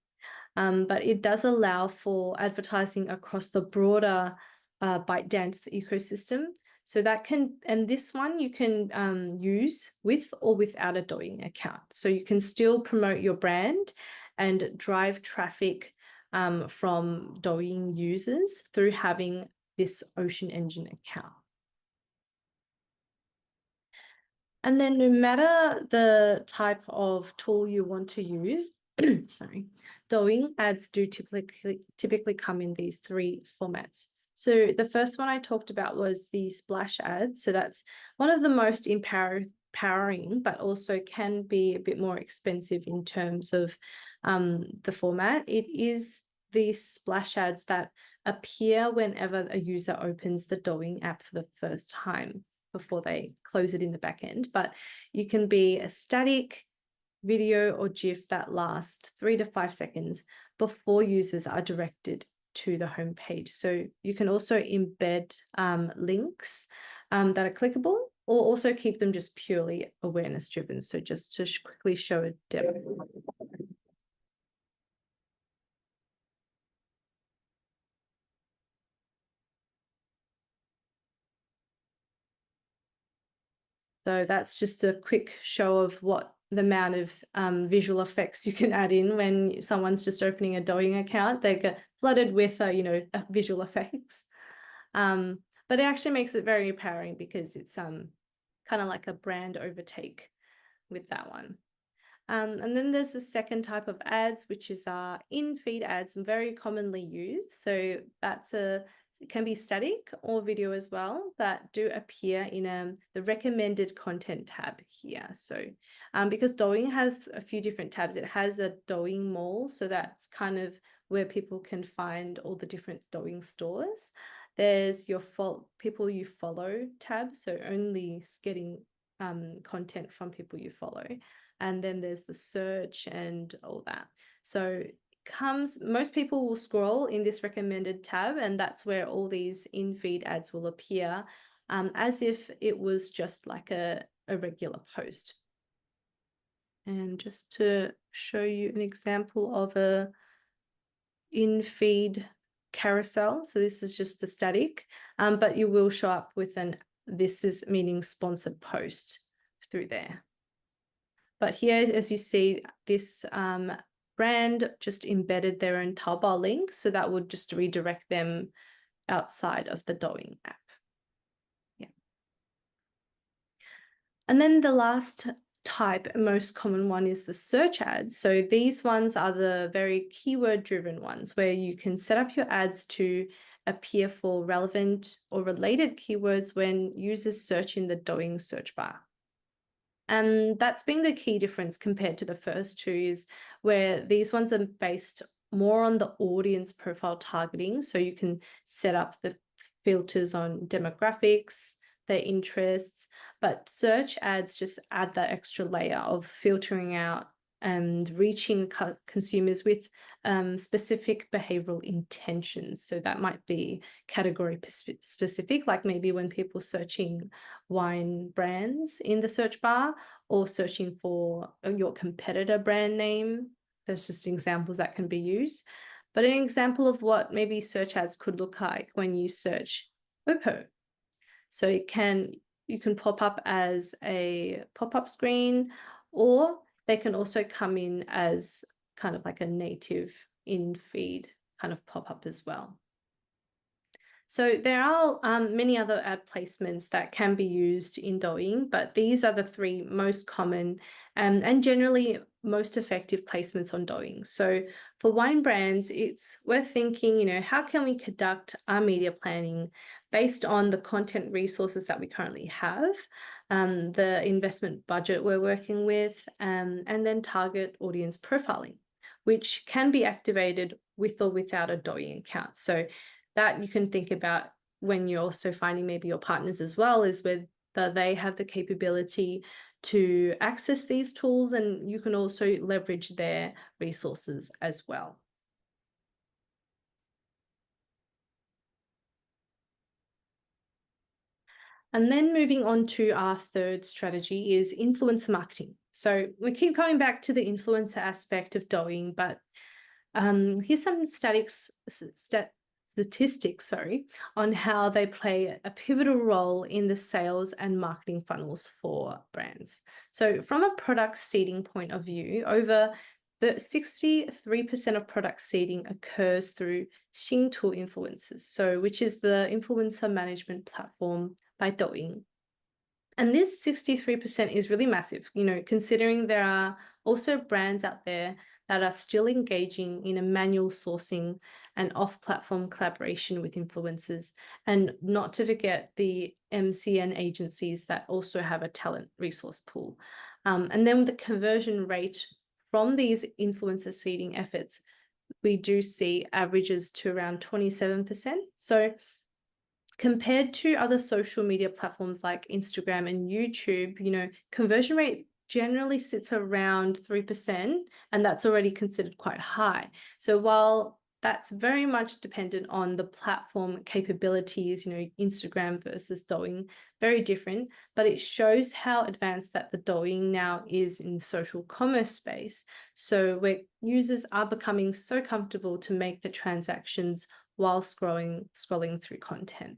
But it does allow for advertising across the broader ByteDance ecosystem. So this one you can use with or without a Douyin account. So you can still promote your brand and drive traffic from Douyin users through having this Ocean Engine account. And then no matter the type of tool you want to use, sorry, Douyin ads do typically come in these three formats. So the first one I talked about was the splash ads. So that's one of the most empowering, but also can be a bit more expensive in terms of the format. It is these splash ads that appear whenever a user opens the Douyin app for the first time before they close it in the back end. But you can be a static video or GIF that lasts 3 to 5 seconds before users are directed to the homepage. So you can also embed links that are clickable, or also keep them just purely awareness driven. So just to quickly show a demo. So that's just a quick show of what the amount of visual effects you can add in when someone's just opening a Douyin account. They get flooded with, visual effects. But it actually makes it very empowering because it's kind of like a brand overtake with that one. And then there's the second type of ads, which is in-feed ads, very commonly used. So it can be static or video as well, that do appear in the recommended content tab here. So because Douyin has a few different tabs, it has a Douyin Mall, so that's kind of where people can find all the different Douyin stores. There's your people you follow tab, so only getting content from people you follow. And then there's the search and all that. So most people will scroll in this recommended tab, and that's where all these in-feed ads will appear as if it was just like a regular post. And just to show you an example of a in-feed carousel. So this is just the static, but you will show up with this is meaning sponsored post through there. But here, as you see, this brand just embedded their own Taobao link, so that would just redirect them outside of the Douyin app. Yeah. And then the last type, most common one is the search ads. So these ones are the very keyword driven ones where you can set up your ads to appear for relevant or related keywords when users search in the Douyin search bar. And that's been the key difference compared to the first two, is where these ones are based more on the audience profile targeting. So you can set up the filters on demographics, their interests, but search ads just add that extra layer of filtering out and reaching consumers with specific behavioral intentions. So that might be category specific, like maybe when people searching wine brands in the search bar or searching for your competitor brand name. There's just examples that can be used. But an example of what maybe search ads could look like when you search Oppo. So you can pop up as a pop-up screen, or they can also come in as kind of like a native in-feed kind of pop-up as well. So there are many other ad placements that can be used in Douyin, but these are the three most common and generally most effective placements on Douyin. So for wine brands, we're thinking, how can we conduct our media planning based on the content resources that we currently have, the investment budget we're working with, and then target audience profiling, which can be activated with or without a Douyin account. So that you can think about when you're also finding maybe your partners as well, is whether they have the capability to access these tools, and you can also leverage their resources as well. And then moving on to our third strategy is influencer marketing. So we keep going back to the influencer aspect of Douyin, but here's some statistics, on how they play a pivotal role in the sales and marketing funnels for brands. So from a product seeding point of view, over the 63% of product seeding occurs through Xingtu influencers, which is the influencer management platform by Douyin. And this 63% is really massive, considering there are also brands out there that are still engaging in a manual sourcing and off-platform collaboration with influencers, and not to forget the MCN agencies that also have a talent resource pool. And then the conversion rate from these influencer seeding efforts, we do see averages to around 27%. So compared to other social media platforms like Instagram and YouTube, conversion rate generally sits around 3%, and that's already considered quite high. So while that's very much dependent on the platform capabilities, Instagram versus Douyin, very different, but it shows how advanced that the Douyin now is in the social commerce space. So where users are becoming so comfortable to make the transactions while scrolling through content.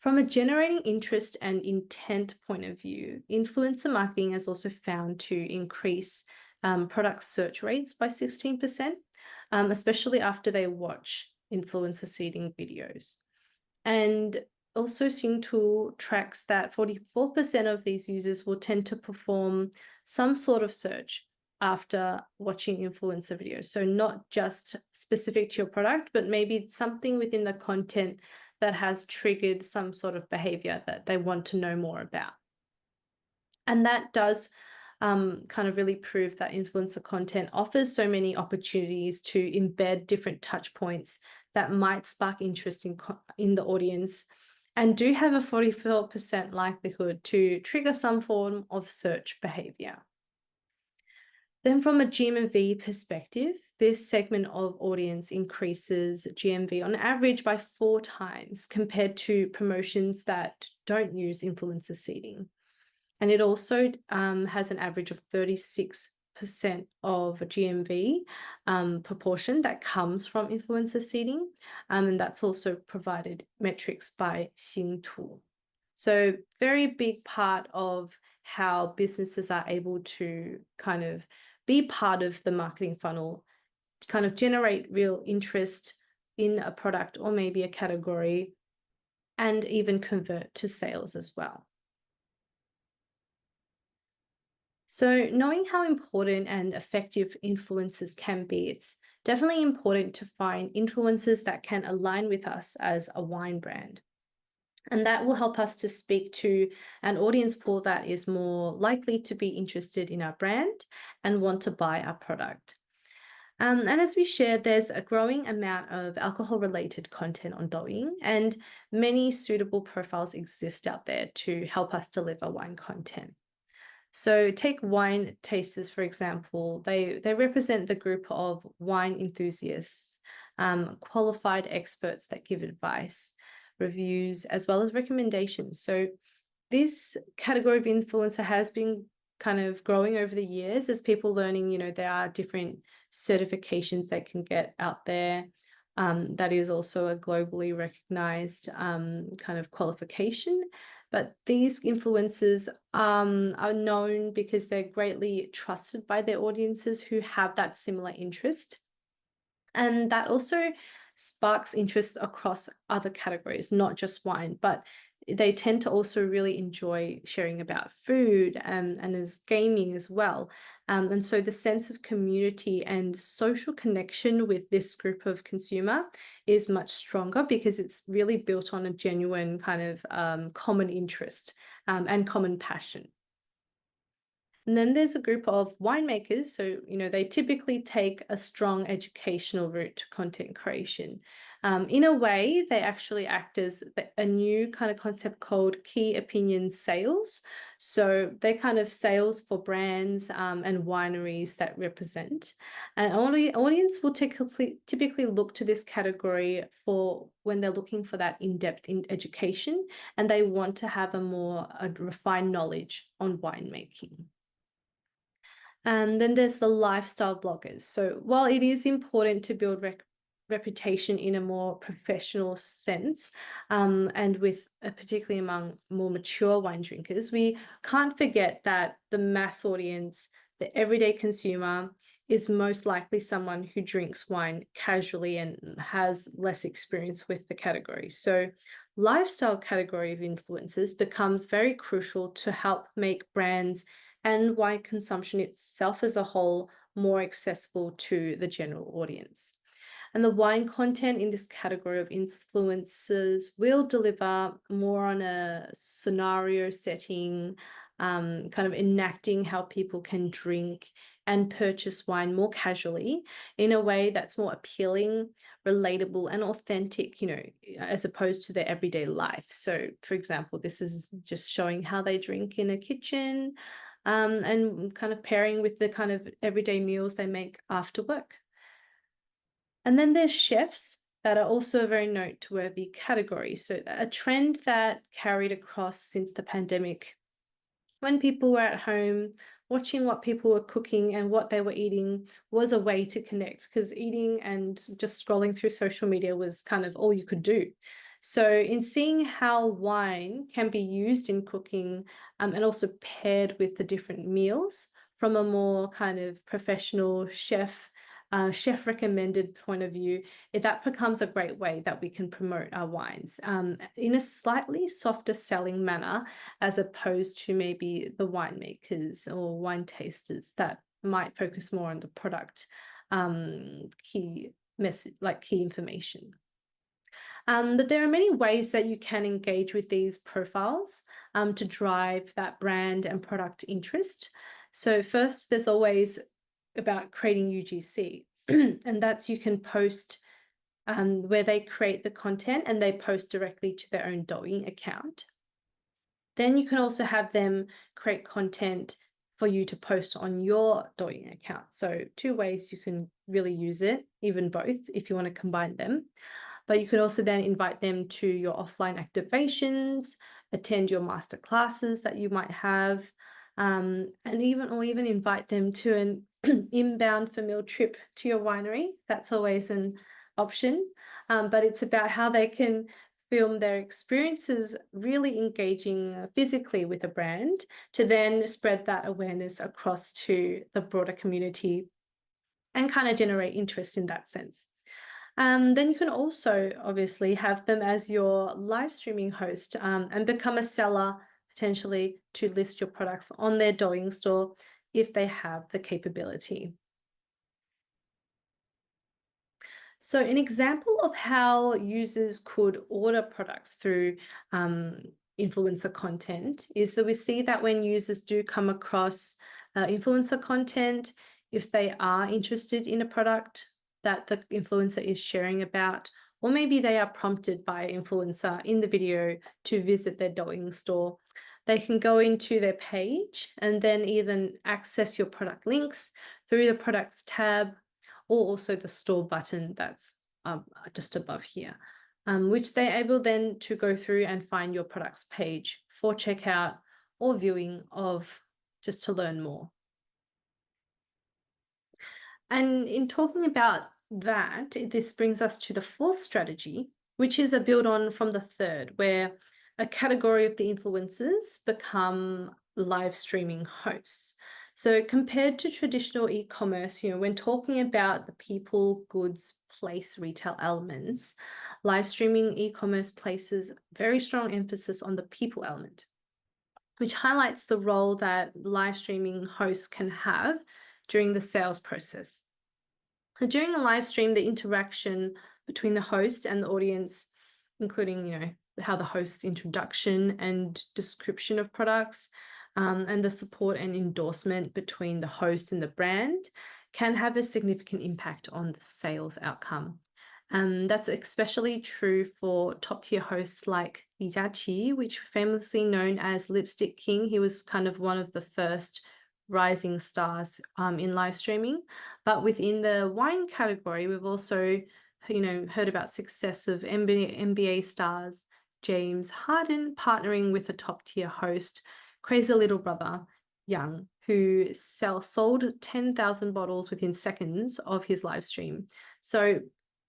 From a generating interest and intent point of view, influencer marketing has also found to increase product search rates by 16%, especially after they watch influencer seeding videos. And also Xingtu tracks that 44% of these users will tend to perform some sort of search after watching influencer videos. So not just specific to your product, but maybe something within the content that has triggered some sort of behavior that they want to know more about. And that does kind of really prove that influencer content offers so many opportunities to embed different touch points that might spark interest in the audience, and do have a 44% likelihood to trigger some form of search behavior. Then from a GMV perspective, this segment of audience increases GMV on average by 4 times compared to promotions that don't use influencer seeding. And it also has an average of 36% of GMV proportion that comes from influencer seeding. And that's also provided metrics by Xingtu. So very big part of how businesses are able to kind of be part of the marketing funnel, kind of generate real interest in a product or maybe a category, and even convert to sales as well. So, knowing how important and effective influencers can be, it's definitely important to find influencers that can align with us as a wine brand. And that will help us to speak to an audience pool that is more likely to be interested in our brand and want to buy our product. And as we shared, there's a growing amount of alcohol related content on Douyin, and many suitable profiles exist out there to help us deliver wine content. So take wine tasters, for example. They represent the group of wine enthusiasts, qualified experts that give advice, reviews, as well as recommendations. So this category of influencer has been kind of growing over the years as people learning, there are different certifications they can get out there. That is also a globally recognized kind of qualification. But these influencers are known because they're greatly trusted by their audiences who have that similar interest. And that also sparks interest across other categories, not just wine, but they tend to also really enjoy sharing about food and as gaming as well. And so the sense of community and social connection with this group of consumer is much stronger because it's really built on a genuine kind of common interest and common passion. And then there's a group of winemakers. So, they typically take a strong educational route to content creation. In a way, they actually act as a new kind of concept called key opinion sales. So they're kind of sales for brands and wineries that represent. And audience will typically look to this category for when they're looking for that in-depth education and they want to have a refined knowledge on winemaking. And then there's the lifestyle bloggers. So while it is important to build reputation in a more professional sense, and with particularly among more mature wine drinkers, we can't forget that the mass audience, the everyday consumer, is most likely someone who drinks wine casually and has less experience with the category. So lifestyle category of influencers becomes very crucial to help make brands and wine consumption itself as a whole more accessible to the general audience. And the wine content in this category of influencers will deliver more on a scenario setting, kind of enacting how people can drink and purchase wine more casually in a way that's more appealing, relatable, and authentic, as opposed to their everyday life. So, for example, this is just showing how they drink in a kitchen and kind of pairing with the kind of everyday meals they make after work. And then there's chefs that are also a very noteworthy category. So a trend that carried across since the pandemic, when people were at home watching what people were cooking and what they were eating was a way to connect because eating and just scrolling through social media was kind of all you could do. So in seeing how wine can be used in cooking and also paired with the different meals from a more kind of professional chef recommended point of view, that becomes a great way that we can promote our wines in a slightly softer selling manner, as opposed to maybe the winemakers or wine tasters that might focus more on the product key message, like key information. But there are many ways that you can engage with these profiles to drive that brand and product interest. So first, there's always about creating UGC, and that's you can post where they create the content and they post directly to their own Douyin account. Then you can also have them create content for you to post on your Douyin account. So two ways you can really use it, even both if you want to combine them. But you could also then invite them to your offline activations, attend your master classes that you might have, and even invite them to an inbound familial trip to your winery. That's always an option. But it's about how they can film their experiences really engaging physically with a brand to then spread that awareness across to the broader community and kind of generate interest in that sense. Then you can also obviously have them as your live streaming host and become a seller potentially to list your products on their Douyin store, if they have the capability. So an example of how users could order products through influencer content is that we see that when users do come across influencer content, if they are interested in a product that the influencer is sharing about, or maybe they are prompted by an influencer in the video to visit their Douyin store, they can go into their page and then either access your product links through the products tab, or also the store button that's just above here, which they're able then to go through and find your products page for checkout or viewing of, just to learn more. And in talking about that, this brings us to the fourth strategy, which is a build on from the third, where a category of the influencers become live streaming hosts. So compared to traditional e-commerce, when talking about the people, goods, place, retail elements, live streaming e-commerce places very strong emphasis on the people element, which highlights the role that live streaming hosts can have during the sales process. So during a live stream, the interaction between the host and the audience, including how the host's introduction and description of products, and the support and endorsement between the host and the brand, can have a significant impact on the sales outcome. That's especially true for top tier hosts like Li Jiaqi, which famously known as Lipstick King. He was kind of one of the first rising stars in live streaming. But within the wine category, we've also heard about success of NBA stars James Harden partnering with a top tier host, Crazy Little Brother Young, who sold 10,000 bottles within seconds of his live stream. So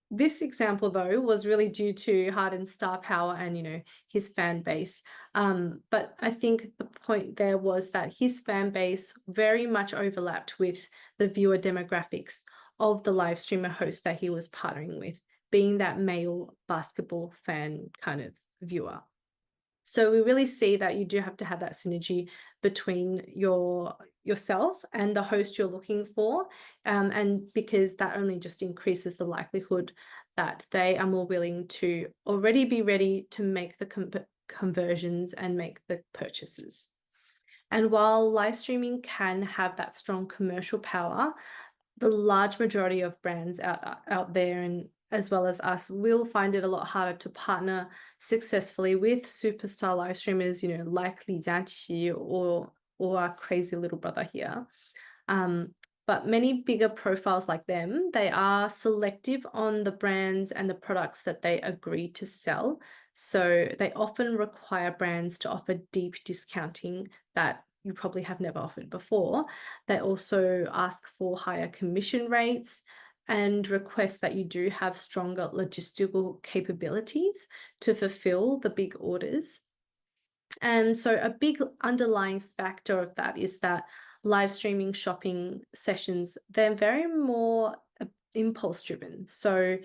this example, though, was really due to Harden's star power and his fan base. But I think the point there was that his fan base very much overlapped with the viewer demographics of the live streamer host that he was partnering with, being that male basketball fan kind of viewer. So we really see that you do have to have that synergy between yourself and the host you're looking for, and because that only just increases the likelihood that they are more willing to already be ready to make the conversions and make the purchases. And while live streaming can have that strong commercial power, the large majority of brands out there, and as well as us, will find it a lot harder to partner successfully with superstar live streamers, like Li Jiaqi or our Crazy Little Brother here. But many bigger profiles like them, they are selective on the brands and the products that they agree to sell. So they often require brands to offer deep discounting that you probably have never offered before. They also ask for higher commission rates and request that you do have stronger logistical capabilities to fulfill the big orders. And so a big underlying factor of that is that live streaming shopping sessions, they're very more impulse driven. So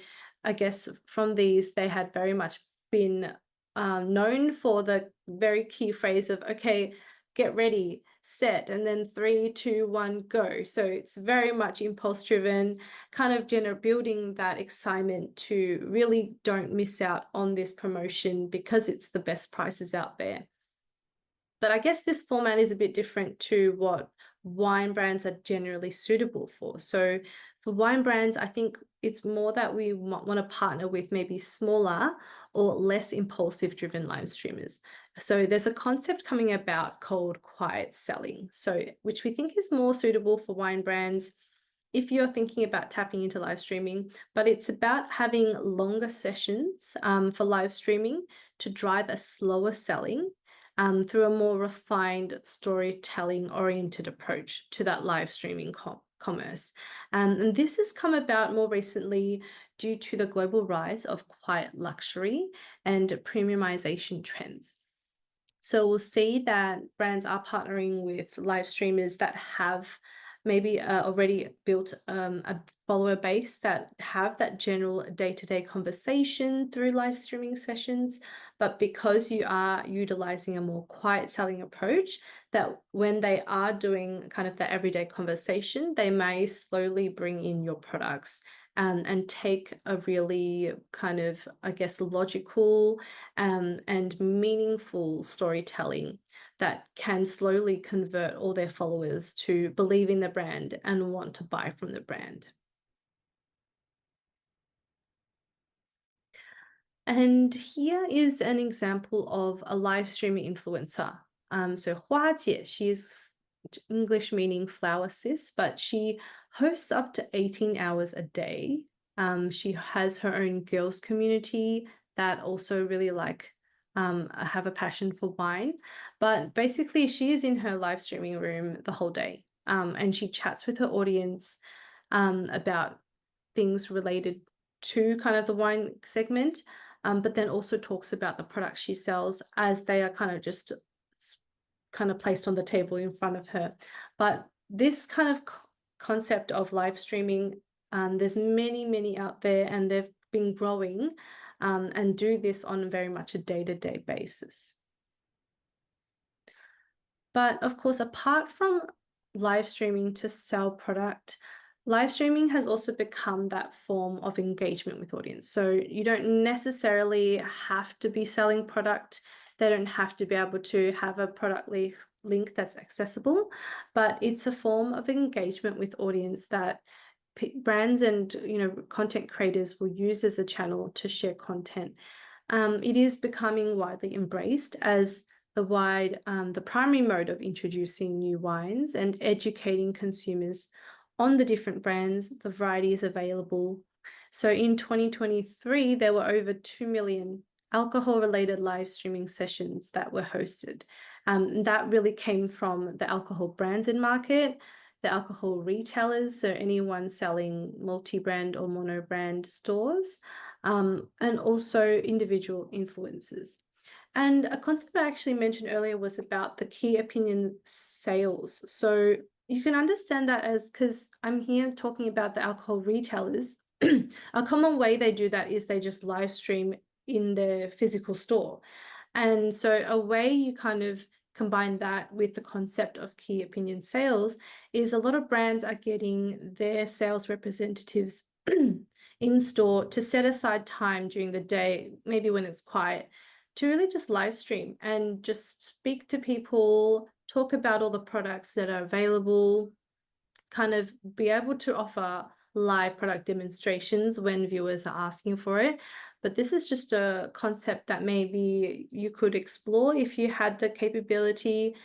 I guess from these, they had very much been known for the very key phrase of, okay, get ready, set, and then 3, 2, 1, go. So it's very much impulse driven, kind of building that excitement to really don't miss out on this promotion because it's the best prices out there. But I guess this format is a bit different to what wine brands are generally suitable for. So for wine brands, I think it's more that we want to partner with maybe smaller or less impulsive driven live streamers. So there's a concept coming about called quiet selling, which we think is more suitable for wine brands if you're thinking about tapping into live streaming, but it's about having longer sessions for live streaming to drive a slower selling through a more refined storytelling oriented approach to that live streaming commerce. And this has come about more recently due to the global rise of quiet luxury and premiumization trends. So we'll see that brands are partnering with live streamers that have maybe already built a follower base that have that general day-to-day conversation through live streaming sessions. But because you are utilizing a more quiet selling approach, that when they are doing kind of that everyday conversation, they may slowly bring in your products and take a really kind of, I guess, logical and meaningful storytelling that can slowly convert all their followers to believe in the brand and want to buy from the brand. And here is an example of a live streaming influencer. So Hua Jie, she is English meaning flower sis, but she hosts up to 18 hours a day. She has her own girls community that also really have a passion for wine. But basically, she is in her live streaming room the whole day, and she chats with her audience about things related to kind of the wine segment, but then also talks about the products she sells as they are kind of just kind of placed on the table in front of her. But this kind of concept of live streaming, there's many out there, and they've been growing and do this on very much a day-to-day basis. But of course, apart from live streaming to sell product, live streaming has also become that form of engagement with audience. So you don't necessarily have to be selling product. They don't have to be able to have a product link that's accessible, but it's a form of engagement with audience that brands and content creators will use as a channel to share content. It is becoming widely embraced as the primary mode of introducing new wines and educating consumers on the different brands, the varieties available. So in 2023, there were over 2 million alcohol-related live streaming sessions that were hosted. That really came from the alcohol brands in market, the alcohol retailers, so anyone selling multi-brand or mono-brand stores, and also individual influencers. And a concept I actually mentioned earlier was about the key opinion sales. So you can understand that as, because I'm here talking about the alcohol retailers, a common way they do that is they just live stream in their physical store. And so a way you kind of combine that with the concept of key opinion sales is a lot of brands are getting their sales representatives in store to set aside time during the day, maybe when it's quiet, to really just live stream and just speak to people, talk about all the products that are available, kind of be able to offer live product demonstrations when viewers are asking for it. But this is just a concept that maybe you could explore if you had the capability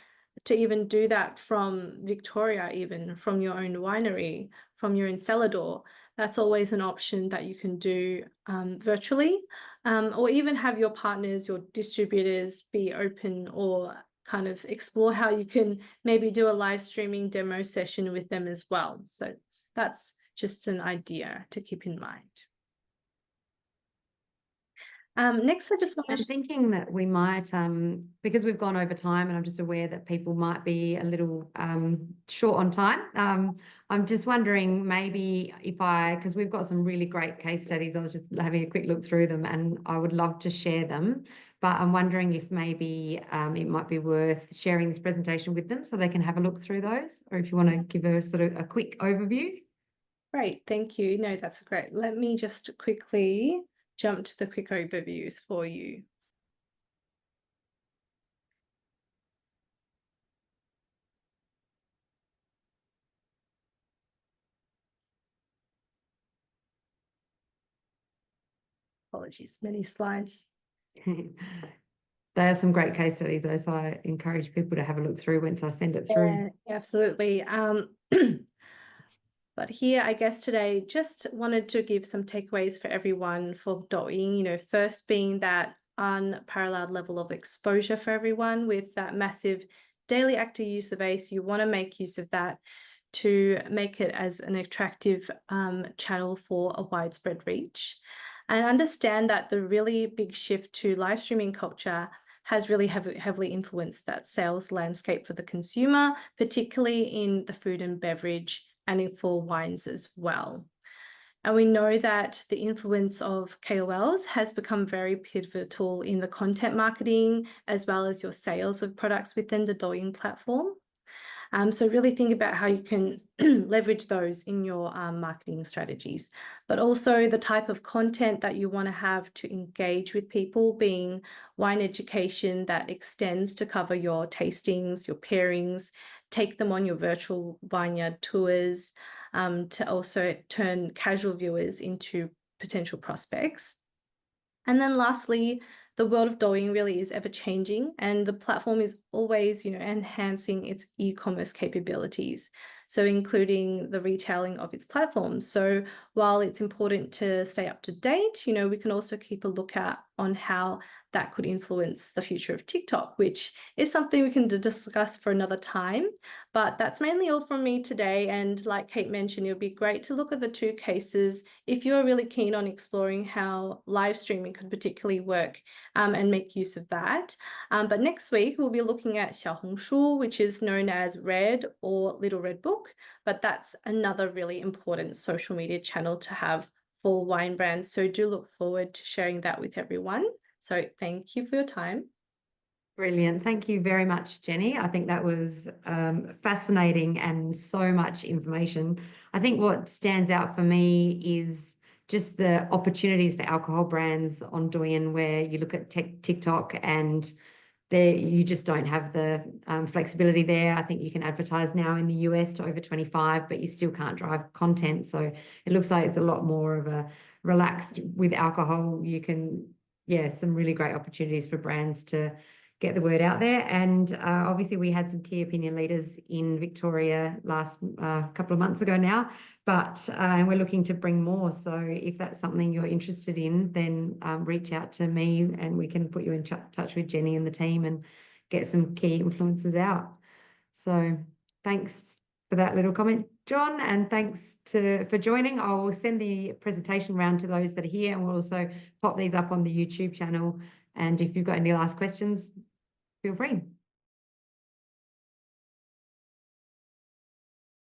to even do that from Victoria, even from your own winery, from your own cellar door. That's always an option that you can do virtually, or even have your partners, your distributors be open or kind of explore how you can maybe do a live streaming demo session with them as well. So that's just an idea to keep in mind. Next, I just want to... I'm thinking that we might, because we've gone over time and I'm just aware that people might be a little short on time. I'm just wondering maybe because we've got some really great case studies. I was just having a quick look through them and I would love to share them. But I'm wondering if maybe it might be worth sharing this presentation with them so they can have a look through those, or if you want to give a sort of a quick overview. Great, thank you. No, that's great. Let me just quickly jump to the quick overviews for you. Apologies, many slides. There are some great case studies though, so I encourage people to have a look through once I send it through. Yeah, absolutely. But here, I guess today, just wanted to give some takeaways for everyone for Douyin, first being that unparalleled level of exposure for everyone with that massive daily active user base. You want to make use of that to make it as an attractive channel for a widespread reach. And understand that the really big shift to live streaming culture has really heavily influenced that sales landscape for the consumer, particularly in the food and beverage and for wines as well. And we know that the influence of KOLs has become very pivotal in the content marketing as well as your sales of products within the Douyin platform. So really think about how you can leverage those in your marketing strategies, but also the type of content that you want to have to engage with people, being wine education that extends to cover your tastings, your pairings, take them on your virtual vineyard tours, to also turn casual viewers into potential prospects. And then lastly, the world of Douyin really is ever changing, and the platform is always, enhancing its e-commerce capabilities. So including the retailing of its platforms. So while it's important to stay up to date, we can also keep a lookout on how that could influence the future of TikTok, which is something we can discuss for another time. But that's mainly all from me today. And like Kate mentioned, it would be great to look at the two cases if you're really keen on exploring how live streaming could particularly work and make use of that. But next week, we'll be looking at Xiaohongshu, which is known as Red or Little Red Book, but that's another really important social media channel to have for wine brands. So do look forward to sharing that with everyone. So thank you for your time. Brilliant. Thank you very much, Jenny. I think that was fascinating and so much information. I think what stands out for me is just the opportunities for alcohol brands on Douyin, where you look at TikTok and there you just don't have the flexibility there. I think you can advertise now in the US to over 25, but you still can't drive content. So it looks like it's a lot more of a relaxed with alcohol. You can, yeah, some really great opportunities for brands to get the word out there. And obviously we had some key opinion leaders in Victoria last couple of months ago now, but we're looking to bring more. So if that's something you're interested in, then reach out to me and we can put you in touch with Jenny and the team and get some key influencers out. So thanks for that little comment, John, and thanks for joining. I will send the presentation round to those that are here, and we'll also pop these up on the YouTube channel. And if you've got any last questions, feel free.